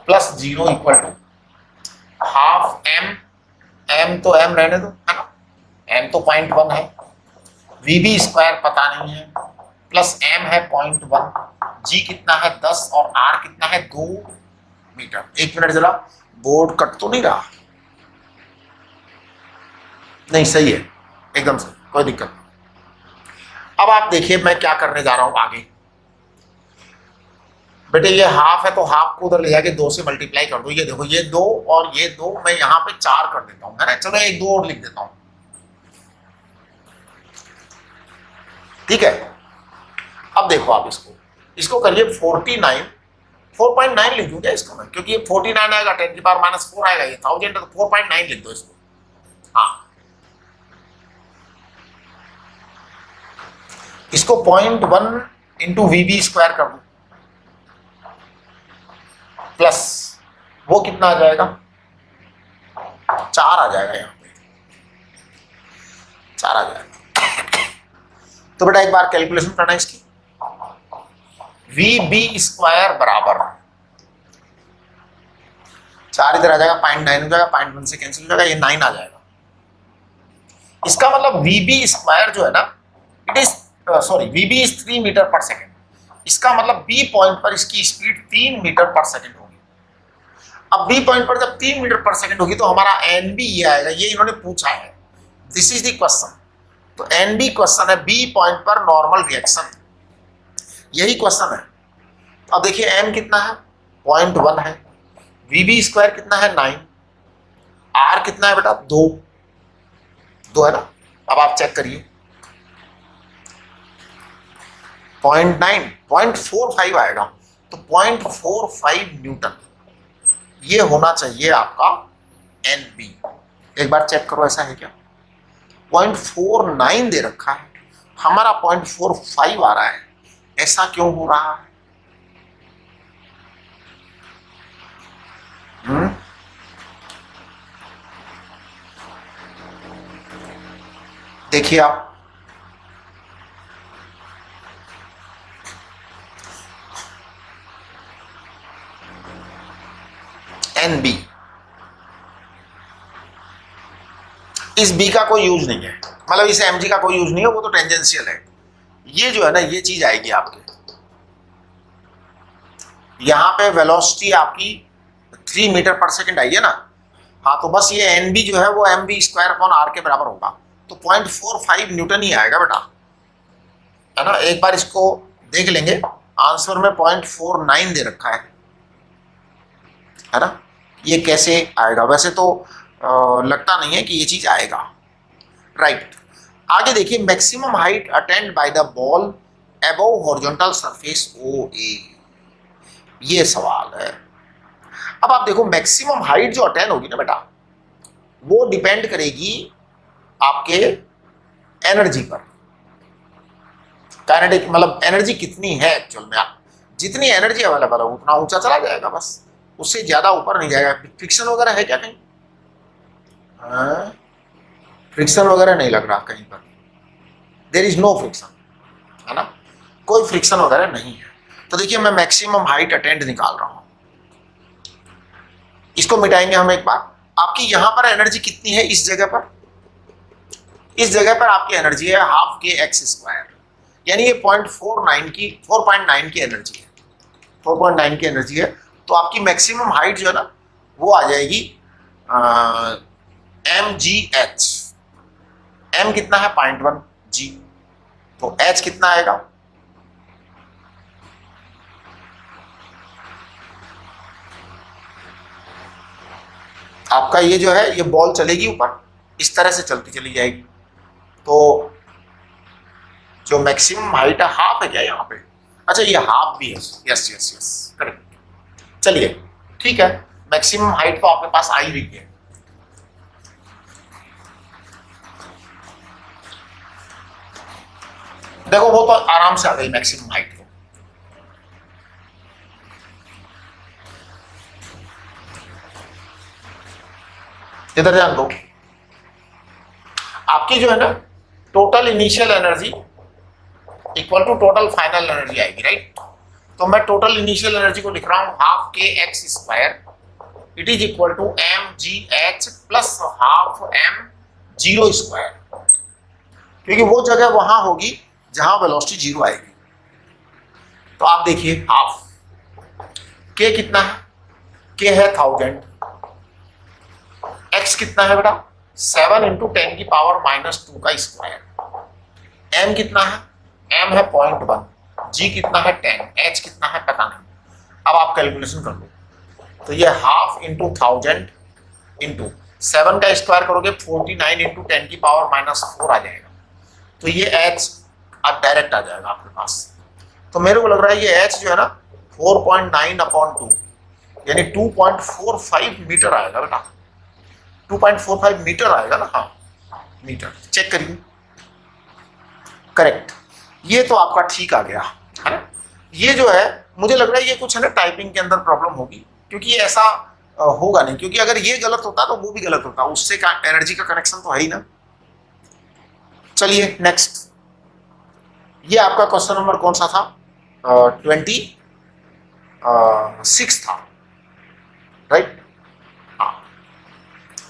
plus zero equal to half m तो m रहने दो है ना, m तो 0.1 है, vb स्क्वायर पता नहीं है, प्लस m है 0.1, g कितना है 10 और r कितना है 2 मीटर। एक मिनट जरा, बोर्ड कट तो नहीं रहा? नहीं, सही है, एकदम सही, कोई दिक्कत नहीं। अब आप देखिए मैं क्या करने जा रहा हूं आगे। बेटे ये हाफ है तो हाफ को उधर ले जाके 2 से मल्टीप्लाई कर दो। ये देखो ये 2 और ये 2, मैं यहां पे 4 कर देता हूं, है ना। चलो एक 2 और लिख देता हूं, ठीक है। अब देखो आप इसको करिए 49 4.9 लिख दूं क्या इसको मैं, क्योंकि ये 49 आएगा, 10 की पावर -4 आएगा, ये 1000 है तो 4.9 लिख दो इसको। हाँ, इसको 0.1 इंटू वीबी स्क्वायर कर दो, प्लस वो कितना आ जाएगा, 4 आ जाएगा, यहाँ पे 4 आ जाएगा। तो बेटा एक बार कैलकुलेशन करना इसकी, वीबी स्क्वायर बराबर 4 इधर आ जाएगा, 0.9 हो जाएगा, 0.1 से कैंसिल हो जाएगा, ये 9 आ जाएगा। इसका मतलब वीबी स्क्वायर जो है ना, it is sorry, VB is 3 metre per second. इसका मतलब बी पॉइंट पर इसकी स्पीड 3 मीटर पर सेकेंड होगी। अब बी पॉइंट पर जब 3 मीटर पर सेकेंड होगी तो हमारा एन बी ये आएगा, ये इन्होंने पूछा है, दिस इज द क्वेश्चन। तो एन बी क्वेश्चन है बी पॉइंट पर नॉर्मल रिएक्शन, यही क्वेश्चन है। अब देखिए एम कितना है, 0.1 है, वीबी स्क्वायर कितना है 9, आर कितना है बेटा 2 है ना। अब आप चेक करिए 0.9 0.45 आएगा, तो 0.45 न्यूटन ये होना चाहिए आपका एन बी। एक बार चेक करो ऐसा है क्या, 0.49 दे रखा है, हमारा 0.45 आ रहा है, ऐसा क्यों हो रहा है? देखिए आप, एन बी, इस बी का कोई यूज नहीं है, मतलब इस एम जी का कोई यूज नहीं है, वो तो टेंजेंशियल है। ये जो है ना, ये चीज आएगी आपके, यहां पे वेलोसिटी आपकी 3 मीटर पर सेकेंड आई है ना। हाँ, तो बस ये एन बी जो है वो m B square upon r के बराबर होगा, तो 0.45 न्यूटन ही आएगा बेटा, है ना। एक बार इसको देख लेंगे, आंसर में 0.49 दे रखा है ना। ये कैसे आएगा, वैसे तो लगता नहीं है कि ये चीज आएगा, राइट। आगे देखिए, maximum height attained by the ball above horizontal surface O A, ये सवाल है। अब आप देखो, मैक्सिमम हाइट जो अटेंड होगी ना बेटा, वो डिपेंड करेगी आपके एनर्जी पर, काइनेटिक, मतलब एनर्जी कितनी है एक्चुअल में। आप जितनी एनर्जी अवेलेबल है उतना ऊंचा चला जाएगा, बस उससे ज्यादा ऊपर नहीं जाएगा। फ्रिक्शन वगैरह है क्या कहीं? फ्रिक्शन वगैरह नहीं लग रहा कहीं पर, देयर इज नो फ्रिक्शन, है ना, कोई फ्रिक्शन वगैरह नहीं है। तो देखिए मैं मैक्सिमम हाइट अटेंड निकाल रहा हूं, इसको मिटाएंगे हम एक बार। आपकी यहां पर एनर्जी कितनी है, इस जगह पर, इस जगह पर आपकी एनर्जी है हाफ के एक्स स्क्वायर, यानी ये 4.9 की एनर्जी है, 4.9 की एनर्जी है। तो आपकी मैक्सिमम हाइट जो है ना, वो आ जाएगी एम जी एच। एम कितना है 0.1 जी, तो एच कितना आएगा, आपका ये जो है, ये बॉल चलेगी ऊपर, इस तरह से चलती चली जाएगी। तो जो मैक्सिमम हाइट है, हाफ है क्या यहाँ पे? अच्छा, ये हाफ भी है, यस यस यस, करेक्ट। चलिए ठीक है, मैक्सिमम हाइट तो आपके पास आ ही रही है। देखो वो तो आराम से आ गई मैक्सिमम हाइट तो। इधर ध्यान दो, आपकी जो है ना total initial energy equal to total final energy आएगी, राइट। तो मैं टोटल इनिशियल एनर्जी को लिख रहा हूं हाफ के x square, it is equal to m g h plus half m zero square, क्योंकि वो जगह वहां होगी जहां वेलोसिटी जीरो आएगी। तो आप देखिए हाफ के कितना है, के है 1000, एक्स कितना है बेटा 7 इंटू 10 की पावर -2 का स्क्वायर, एम कितना है, एम है 0.1, जी कितना है 10, एच कितना है पता नहीं। अब आप कैलकुलेशन कर लो, तो ये हाफ इंटू 1000 इंटू 7 का स्क्वायर करोगे 49 इंटू 10 की पावर -4 आ जाएगा। तो ये एच अब डायरेक्ट आ जाएगा आपके पास। तो मेरे को लग रहा है ये एच जो है ना 4.9/2 यानी 2.45 मीटर आएगा बेटा, 2.45 मीटर आएगा ना। हाँ मीटर, चेक करिए, करेक्ट। ये तो आपका ठीक आ गया है ना। ये जो है मुझे लग रहा है ये कुछ है ना टाइपिंग के अंदर प्रॉब्लम होगी, क्योंकि ऐसा होगा नहीं, क्योंकि अगर ये गलत होता तो वो भी गलत होता, उससे का एनर्जी का कनेक्शन तो है ही ना। चलिए नेक्स्ट, ये आपका क्वेश्चन नंबर कौन सा था? 26 था, राइट? हाँ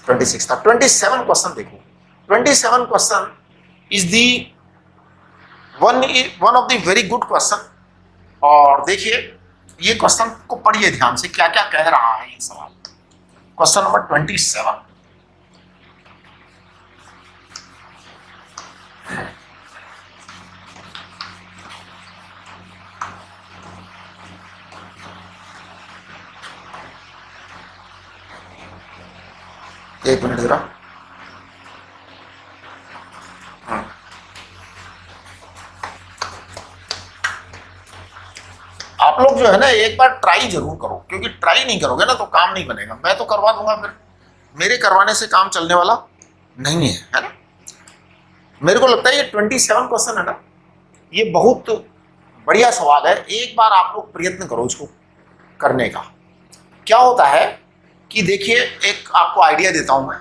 26 था। 27 क्वेश्चन देखो, 27 question is the one of the very good question. और देखिए ये क्वेश्चन को पढ़िए ध्यान से, क्या क्या कह रहा है ये सवाल। क्वेश्चन नंबर 27, एक मिनट जरा। आप लोग जो है ना एक बार ट्राई जरूर करो, क्योंकि ट्राई नहीं करोगे ना तो काम नहीं बनेगा। मैं तो करवा दूंगा, फिर मेरे करवाने से काम चलने वाला नहीं है ना। मेरे को लगता है ये 27 क्वेश्चन है ना, ये बहुत बढ़िया सवाल है। एक बार आप लोग प्रयत्न करो इसको करने का। क्या होता है कि देखिए, एक आपको आइडिया देता हूं मैं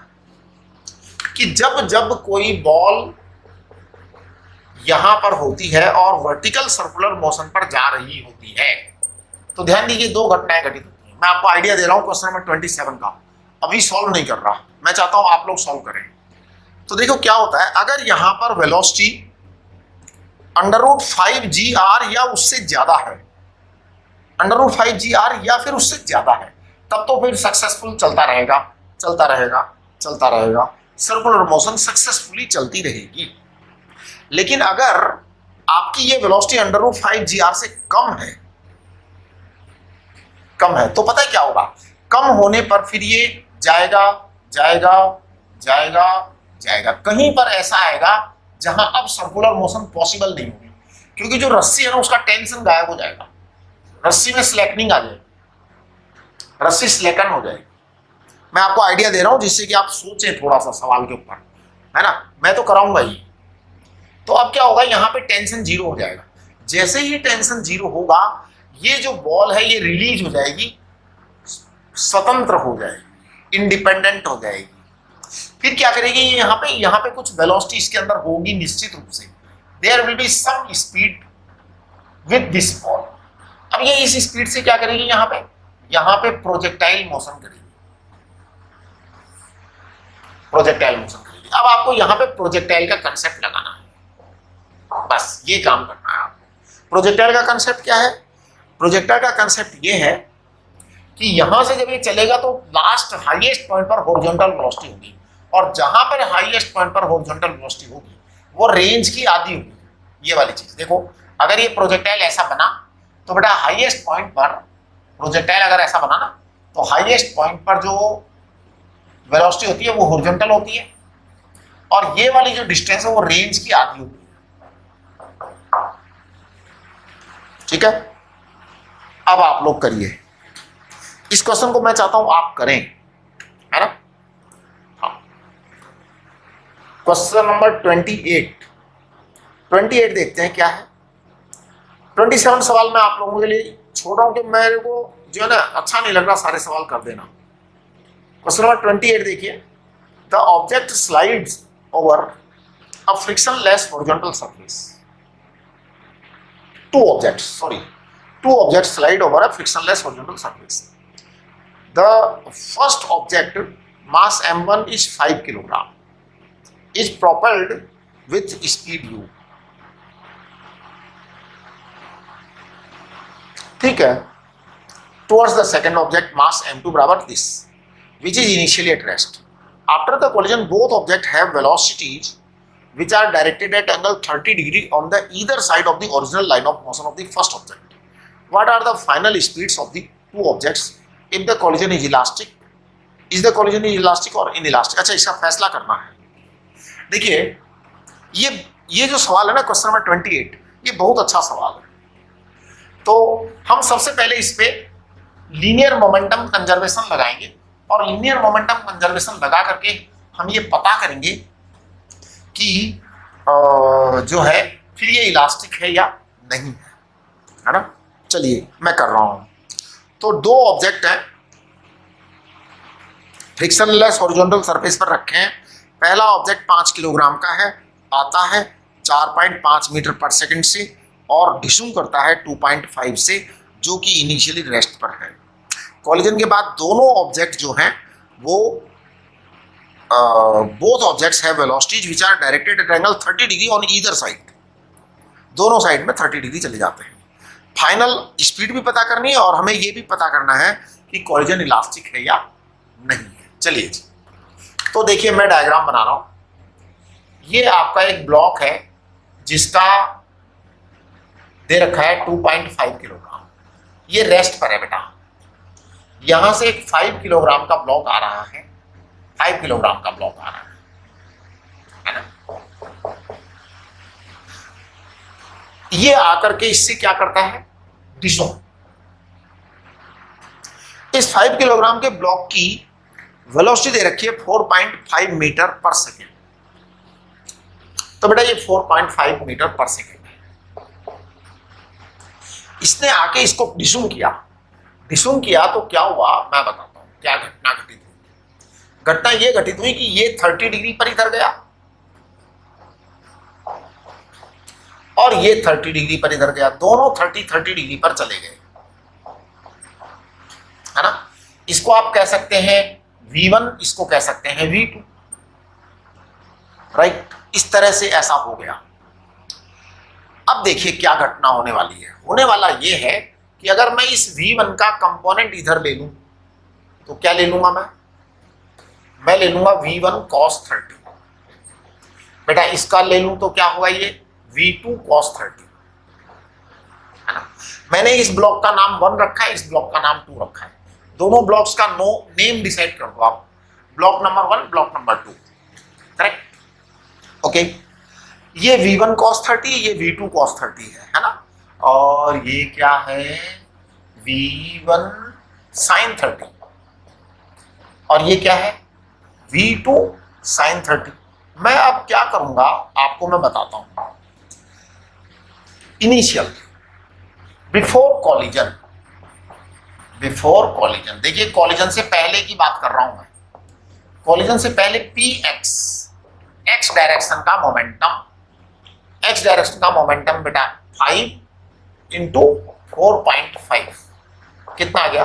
कि जब जब कोई बॉल यहां पर होती है और वर्टिकल सर्कुलर मोशन पर जा रही होती है, तो ध्यान दीजिए दो घटनाएं घटित होती हैं। मैं आपको आइडिया दे रहा हूं क्वेश्चन नंबर 27 का, अभी सॉल्व नहीं कर रहा, मैं चाहता हूं आप लोग सॉल्व करें। तो देखो क्या होता है, अगर यहां पर वेलोसिटी √5 g/r या उससे ज्यादा है, √5 g/r या फिर उससे ज्यादा है, तब तो फिर सक्सेसफुल चलता रहेगा, चलता रहेगा, चलता रहेगा, सर्कुलर मोशन सक्सेसफुली चलती रहेगी। लेकिन अगर आपकी ये वेलोसिटी √5 g/r से कम है, तो पता है क्या होगा, कम होने पर फिर ये जाएगा जाएगा जाएगा जाएगा, कहीं पर ऐसा आएगा जहां अब सर्कुलर मोशन पॉसिबल नहीं होगी, क्योंकि जो रस्सी है ना उसका टेंशन गायब हो जाएगा, रस्सी में स्लैकनिंग आ जाएगी, रस्सी स्लैकन हो जाएगी। मैं आपको आइडिया दे रहा हूं जिससे कि आप सोचें थोड़ा सा सवाल के ऊपर, है ना। मैं तो कराऊंगा ही। तो अब क्या होगा, यहां पे टेंशन जीरो हो जाएगा। जैसे ही टेंशन जीरो होगा, ये जो बॉल है ये रिलीज हो जाएगी, स्वतंत्र हो जाएगी, इंडिपेंडेंट हो जाएगी। फिर क्या करेगी, यहाँ पे कुछ वेलोसिटी इसके अंदर होगी निश्चित रूप से, there will be some speed with this ball. अब ये इस स्पीड से क्या करेगी, यहाँ पे प्रोजेक्टाइल मोशन करेगी, प्रोजेक्टाइल मोशन करेगी। अब आपको यहाँ पे प्रोजेक्टाइल का कंसेप्ट लगाना है, बस ये काम करना है आपको। प्रोजेक्टाइल का कंसेप्ट क्या है? प्रोजेक्टाइल का कंसेप्ट ये है कि यहां से जब ये चलेगा तो लास्ट हाईएस्ट पॉइंट पर हॉरिजॉन्टल वेलोसिटी होगी, और जहां पर हाईएस्ट पॉइंट पर हॉरिजॉन्टल वेलोसिटी होगी वो रेंज की आधी होगी। ये वाली चीज देखो, अगर ये प्रोजेक्टाइल ऐसा बना तो बेटा हाईएस्ट पॉइंट पर, प्रोजेक्टाइल अगर ऐसा बना ना तो हाईएस्ट पॉइंट पर जो वेलोसिटी होती है वो हॉरिजॉन्टल होती है, और ये वाली जो डिस्टेंस है वो रेंज की आधी होती है। ठीक है, अब आप लोग करिए इस क्वेश्चन को, मैं चाहता हूं आप करें, है ना। हाँ, क्वेश्चन नंबर 28 देखते हैं क्या है। 27 सवाल मैं आप लोगों के लिए छोड़ रहा हूं कि मेरे को जो है ना अच्छा नहीं लग रहा सारे सवाल कर देना। क्वेश्चन नंबर 28 देखिए, the object slides over a frictionless horizontal surface. two objects slide over a frictionless horizontal surface. The first object, mass m1 is 5 kg, is propelled with speed u. ठीक है, towards the second object, mass m2 बराबर this, which is initially at rest. After the collision, both objects have velocities which are directed at angle 30 degree on the either side of the original line of motion of the first object. What are the final speeds of the two objects if the collision is elastic? Is the collision is elastic or inelastic? अच्छा, इसका फैसला करना है। देखिए ये जो सवाल है ना क्वेश्चन नंबर 28, ये बहुत अच्छा सवाल है। तो हम सबसे पहले इस पे लीनियर मोमेंटम कंजर्वेशन लगाएंगे और लीनियर मोमेंटम कंजर्वेशन लगा करके हम ये पता करेंगे कि जो है फिर ये इलास्टिक है या नहीं है ना। चलिए मैं कर रहा हूं। तो दो ऑब्जेक्ट हैं, फ्रिक्शनलेस हॉरिजॉन्टल सरफेस पर रखे हैं। पहला ऑब्जेक्ट 5 किलोग्राम का है, आता है 4.5 मीटर पर सेकंड से और डिशूम करता है 2.5 से, जो कि इनिशियली रेस्ट पर है। कॉलिजन के बाद दोनों ऑब्जेक्ट जो हैं वो both objects have velocities which are directed at angle 30 degree on either side. दोनों साइड में 30 डिग्री चले जाते हैं। फाइनल स्पीड भी पता करनी है और हमें ये भी पता करना है कि कॉलिजन इलास्टिक है या नहीं है। चलिए जी, तो देखिए मैं डायग्राम बना रहा हूं। ये आपका एक ब्लॉक है जिसका दे रखा है 2.5 किलोग्राम। ये रेस्ट पर है बेटा। यहां से एक 5 किलोग्राम का ब्लॉक आ रहा है, 5 किलोग्राम का ब्लॉक आ रहा है ना। ये आकर के इससे क्या करता है, डिशोम। इस 5 किलोग्राम के ब्लॉक की वेलोसिटी दे रखी है 4.5 मीटर पर सेकेंड। तो बेटा ये 4.5 मीटर पर सेकेंड है। इसने आके इसको डिशूम किया। डिशूम किया तो क्या हुआ मैं बताता हूं क्या घटना घटित हुई। घटना ये घटित हुई कि ये 30 डिग्री पर इधर गया और ये 30 डिग्री पर इधर गया। दोनों 30 डिग्री पर चले गए, है ना। इसको आप कह सकते हैं V1, इसको कह सकते हैं V2, राइट। इस तरह से ऐसा हो गया। अब देखिए क्या घटना होने वाली है। होने वाला ये है कि अगर मैं इस V1 का कंपोनेंट इधर ले लूं तो क्या ले लूंगा मैं ले लूंगा V1 cos 30। बेटा इसका ले लूं तो क्या होगा, ये V2 cos 30, है ना। मैंने इस ब्लॉक का नाम 1 रखा है, इस ब्लॉक का नाम 2 रखा है। दोनों ब्लॉक्स का नेम डिसाइड कर दो आप, block number 1, block number 2, correct. Okay, ये V1 cos 30, ये V2 cos 30 है ना। और ये क्या है, V1 sin 30, और ये क्या है, V2 sin 30। मैं अब क्या करूंगा आपको मैं बताता हूं। इनिशियल बिफोर कॉलिजन, देखिए कॉलिजन से पहले की बात कर रहा हूं मैं। कॉलिजन से पहले Px, x डायरेक्शन का मोमेंटम, x डायरेक्शन का मोमेंटम बेटा 5 इंटू 4.5 कितना आ गया,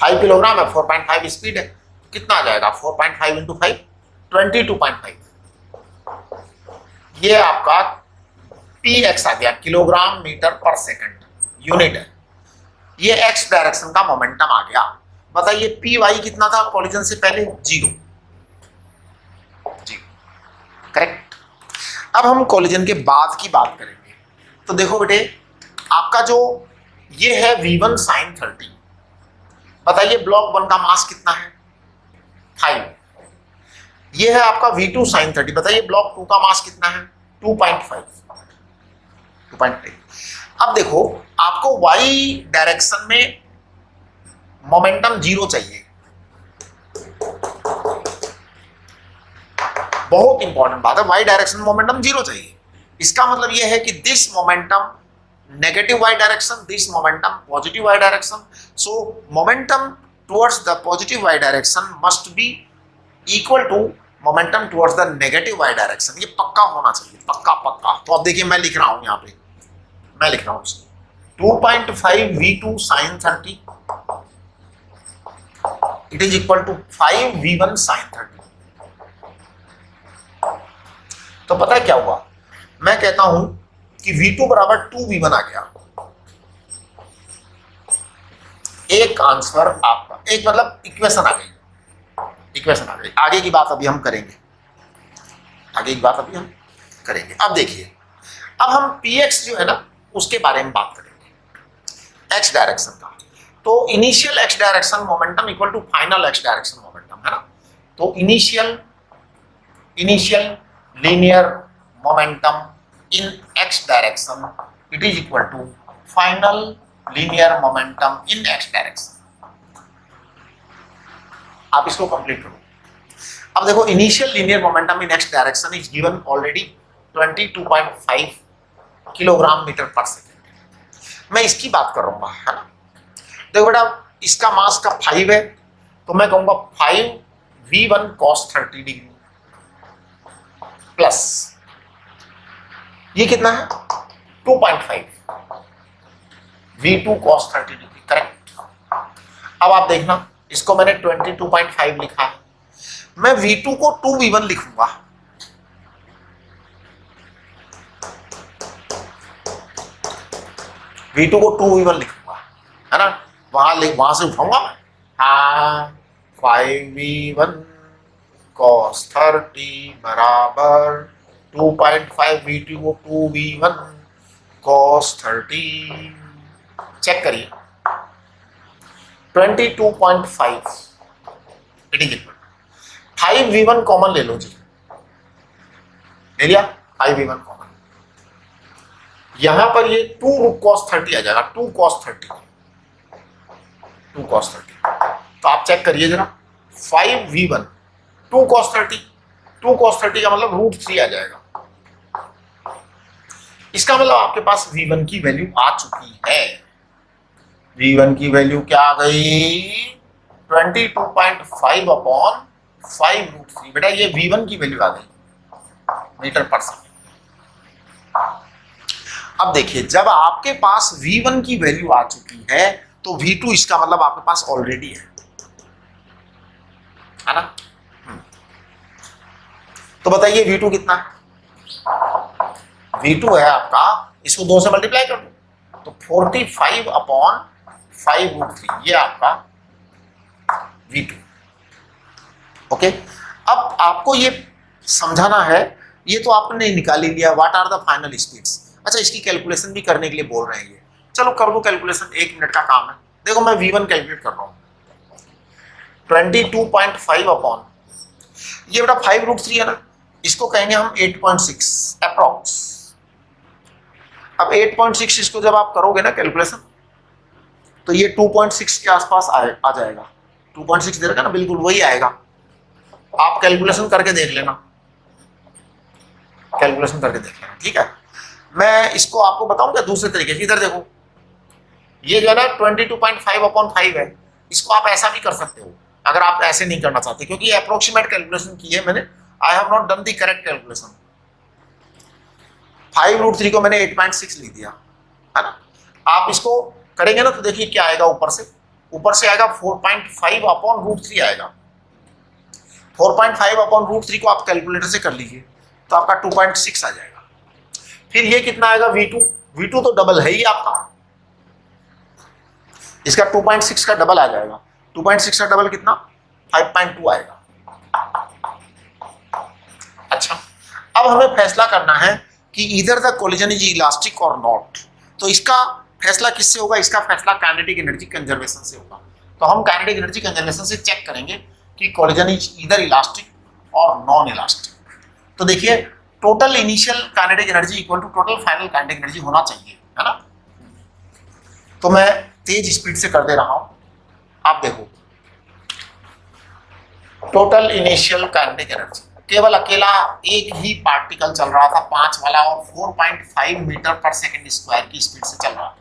5 किलोग्राम है, 4.5 स्पीड है, कितना आ जाएगा 4.5 इंटू 5, 22.5। ये आपका Px आ गया, किलोग्राम मीटर पर सेकंड, यूनिट है। ये x डायरेक्शन का मोमेंटम आ गया। बताइए Py कितना था कॉलिजन से पहले, 0, करेक्ट। अब हम कॉलिजन के बाद की बात करेंगे। तो देखो बेटे, आपका जो ये है V1 sin 30। बताइए ब्लॉक 1 का मास कितना है, 5। ये है आपका V2 sin 30। बताइए ब्लॉक 2 का मास कितना है, 2.5। अब देखो आपको y डायरेक्शन में मोमेंटम 0 चाहिए। बहुत इंपॉर्टेंट बात है, y डायरेक्शन में मोमेंटम 0 चाहिए। इसका मतलब यह है कि this momentum negative y direction, this momentum positive y direction. So momentum towards the positive y direction must be equal to momentum towards the negative y direction. ये पक्का होना चाहिए, पक्का पक्का। तो अब देखिए मैं लिख रहा हूं, यहाँ पे मैं लिख रहा हूं 2.5 V2 sin 30 it is equal to 5 V1 sin 30। तो पता है क्या हुआ, मैं कहता हूं कि V2 बराबर 2V1 आ गया। एक आंसर आपका, एक मतलब इक्वेशन आ गई, इक्वेशन आ गई। आगे की बात अभी हम करेंगे, आगे की बात अभी हम करेंगे। अब देखिए, अब हम Px जो है ना उसके बारे में बात करेंगे, x डायरेक्शन का। तो initial x direction momentum equal to final x direction momentum, है ना। तो initial linear momentum in x direction it is equal to final linear momentum in x direction. आप इसको कंप्लीट करो। अब देखो initial linear momentum in x direction is given already 22.5 kilogram metre per second. मैं इसकी बात कर रहा हूँ, है ना। देखो बेटा, इसका मास का 5 है, तो मैं कहूंगा 5v1 cos 30 डिग्री प्लस ये कितना है 2.5 v2 cos 30 डिग्री, करेक्ट। अब आप देखना, इसको मैंने 22.5 लिखा है, मैं v2 को 2v1 लिखूंगा। v2 को 2v1 लिखूंगा, है ना। वहां से उठाऊंगा मैं, हाँ 5v1 cos 30 बराबर 2.5 v2 को 2v1 cos 30। चेक करिए 22.5 it is equal 5v1 common ले लो जी, ले लिया 5v1 कॉमन, यहां पर ये 2 cos 30 आ जाएगा, 2 cos 30, 2 cos 30। तो आप चेक करिए जरा 5v1 2 cos 30, 2 cos 30 का मतलब √3 आ जाएगा। इसका मतलब आपके पास v1 की वैल्यू आ चुकी है। v1 की वैल्यू क्या आ गई 22.5 अपॉन 5√3। बेटा ये v1 की वैल्यू आ गई मीटर पर सेकेंड। अब देखिए, जब आपके पास v1 की वैल्यू आ चुकी है तो v2 इसका मतलब आपके पास ऑलरेडी है ना। तो बताइए v2 कितना है, v2 है आपका, इसको 2 से मल्टीप्लाई कर दो तो 45 अपॉन 5√3, ये आपका v2। ओके, अब आपको ये समझाना है, ये तो आपने निकाल ही लिया what are the final speeds. अच्छा, इसकी कैलकुलेशन भी करने के लिए बोल रहे हैं ये, चलो कर दो कैलकुलेशन, 1 मिनट का काम है। देखो मैं v1 कैलकुलेट कर रहा हूं, 22.5 अपॉन ये बेटा 5√3 है ना, इसको कहेंगे हम 8.6 अप्रॉक्स। अब 8.6 इसको जब आप करोगे ना कैलकुलेशन तो ये 2.6 के आसपास आ जाएगा, 2.6 दे रखा ना, बिल्कुल वही आएगा। आप कैलकुलेशन करके देख लेना, कैलकुलेशन करके देख लेना, ठीक है। मैं इसको आपको बताऊंगा दूसरे तरीके से। इधर देखो, ये जो है ना 22.5 अपॉन 5 है, इसको आप ऐसा भी कर सकते हो अगर आप ऐसे नहीं करना चाहते, क्योंकि ये अप्रोक्सीमेट कैलकुलेशन की है मैंने, I have not done the correct calculation. 5√3 को मैंने 8.6 लिख दिया, है ना। आप इसको करेंगे ना तो देखिए क्या आएगा, ऊपर से आएगा 4.5 अपॉन √3 आएगा। 4.5 अपॉन √3 को आप कैलकुलेटर से कर लीजिए तो आपका 2.6 आ जाएगा। फिर ये कितना आएगा v2 तो डबल है ही आपका, इसका 2.6 का डबल आ जाएगा। 2.6 का डबल कितना 5.2 आएगा। अच्छा, अब हमें फैसला करना है कि इधर द कोलिजन इज इलास्टिक और नॉट। तो इसका फैसला किससे होगा, इसका फैसला काइनेटिक एनर्जी कंजर्वेशन से होगा। तो हम काइनेटिक एनर्जी कंजर्वेशन से चेक करेंगे कि कोलिजन इज इधर इलास्टिक और नॉन इलास्टिक। तो देखिए total initial kinetic energy equal to total final kinetic energy होना चाहिए, है ना। तो मैं तेज स्पीड से कर दे रहा हूं, आप देखो टोटल इनिशियल काइनेटिक एनर्जी, केवल अकेला एक ही पार्टिकल चल रहा था 5 वाला और 4.5 मीटर पर सेकेंड स्क्वायर की स्पीड से चल रहा था,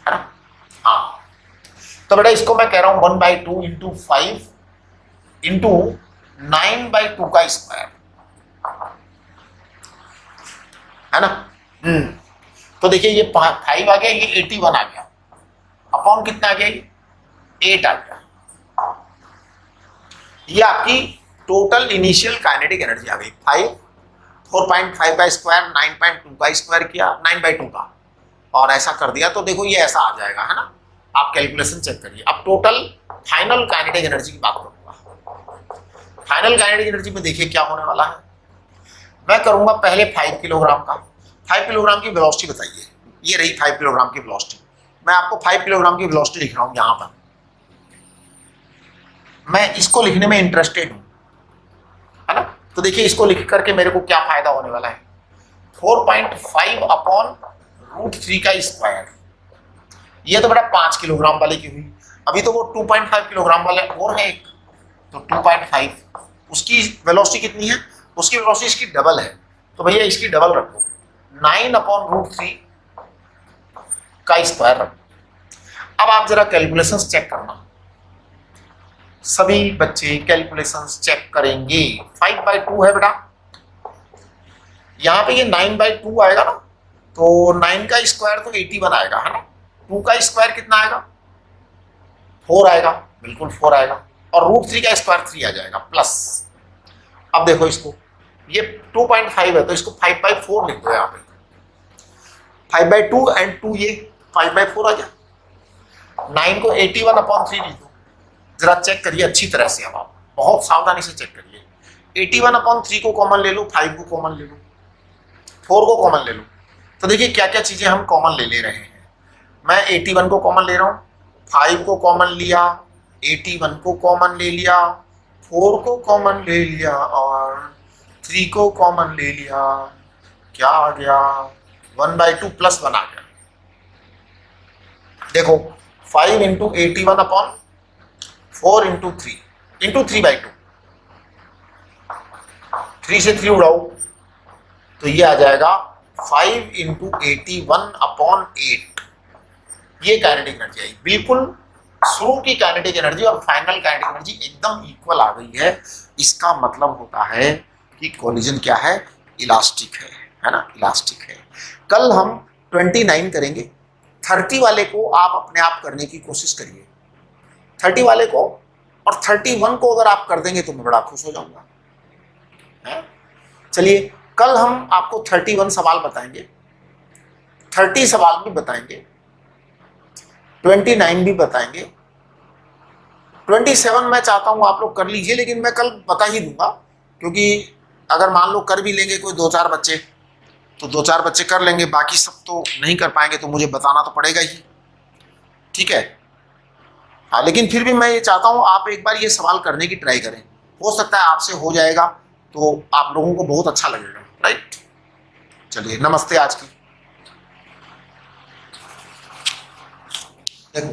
है ना। हाँ, तो बेटा इसको मैं कह रहा हूं 1/2 इंटू 5 इंटू 9/2 का स्क्वायर, है ना। तो देखिए ये 5 आ गया, ये 81 आ गया, अपॉन कितना आ गया, ये 8 आ गया। ये आपकी टोटल इनिशियल काइनेटिक एनर्जी आ गई। 4.5 का स्क्वायर 9.2 का स्क्वायर किया, 9/2 का, और ऐसा कर दिया तो देखो ये ऐसा आ जाएगा, है ना। आप कैलकुलेशन चेक करिए। अब टोटल फाइनल काइनेटिक एनर्जी की बात करूंगा। फाइनल काइनेटिक एनर्जी में देखिए क्या होने वाला है। मैं करूंगा पहले 5 किलोग्राम का, 5 किलोग्राम की वेलोसिटी बताइए। ये रही 5 किलोग्राम की वेलोसिटी। मैं आपको 5 किलोग्राम की वेलोसिटी लिख रहा हूं यहां पर, मैं इसको लिखने में इंटरेस्टेड हूं, है ना। तो देखिए इसको लिख करके मेरे को क्या फायदा होने वाला है। 4.5 अपॉन √3 का स्क्वायर। ये तो बेटा 5 किलोग्राम वाले की हुई। अभी तो वो 2.5 किलोग्राम वाले और है एक, तो 2.5 उसकी वेलोसिटी कितनी है, उसकी वेलोसिटी इसकी डबल है, तो भैया इसकी डबल रखो, 9 अपॉन √3 का स्क्वायर रखो। अब आप जरा कैलकुलेशंस चेक करना, सभी बच्चे कैलकुलेशंस चेक करेंगे। 5/2 है बेटा, यहाँ पे ये 9/2 आएगा ना, तो 9 का स्क्वायर तो 81 आएगा, है ना। 2 का स्क्वायर कितना आएगा, 4 आएगा, बिल्कुल 4 आएगा, और √3 का स्क्वायर 3 आ जाएगा प्लस। अब देखो इसको, ये 2.5 है तो इसको 5/4 लिख दो यहाँ पे, 5/2 एंड 2 ये 5/4 आ गया। 9 को 81 अपॉन 3 लिख दो, जरा चेक करिए अच्छी तरह से, अब आप बहुत सावधानी से चेक करिए। 81 अपॉन 3 को कॉमन ले लो, 5 को कॉमन ले लो, 4 को कॉमन ले लो, तो देखिए क्या क्या चीजें हम कॉमन ले रहे हैं। मैं 81 को कॉमन ले रहा हूँ, 5 को कॉमन लिया, 81 को कॉमन ले लिया, 4 को कॉमन ले लिया और 3 को कॉमन ले लिया। क्या आ गया, 1/2 प्लस 1 आ गया। देखो 5 इंटू 81 अपॉन 4 इंटू 3 इंटू 3/2, 3 से 3 उड़ाओ तो ये आ जाएगा 5 इंटू 81 अपॉन 8। ये काइनेटिक एनर्जी आई, बिल्कुल शुरू की काइनेटिक एनर्जी और फाइनल काइनेटिक एनर्जी एकदम इक्वल आ गई है। इसका मतलब होता है कि कोलिजन क्या है, इलास्टिक है ना, इलास्टिक है। कल हम 29 करेंगे, 30 वाले को आप अपने आप करने की कोशिश करिए, 30 वाले को, और 31 को अगर आप कर देंगे तो मैं बड़ा खुश हो जाऊंगा। चलिए कल हम आपको 31 सवाल बताएंगे, 30 सवाल भी बताएंगे, 29 भी बताएंगे, 27 मैं चाहता हूं आप लोग कर लीजिए, लेकिन मैं कल बता ही दूंगा, क्योंकि अगर मान लो कर भी लेंगे कोई 2-4 बच्चे तो 2-4 बच्चे कर लेंगे, बाकी सब तो नहीं कर पाएंगे, तो मुझे बताना तो पड़ेगा ही, ठीक है। हाँ, लेकिन फिर भी मैं ये चाहता हूँ आप एक बार ये सवाल करने की ट्राई करें, हो सकता है आपसे हो जाएगा तो आप लोगों को बहुत अच्छा लगेगा, राइट। चलिए नमस्ते। आज की देखो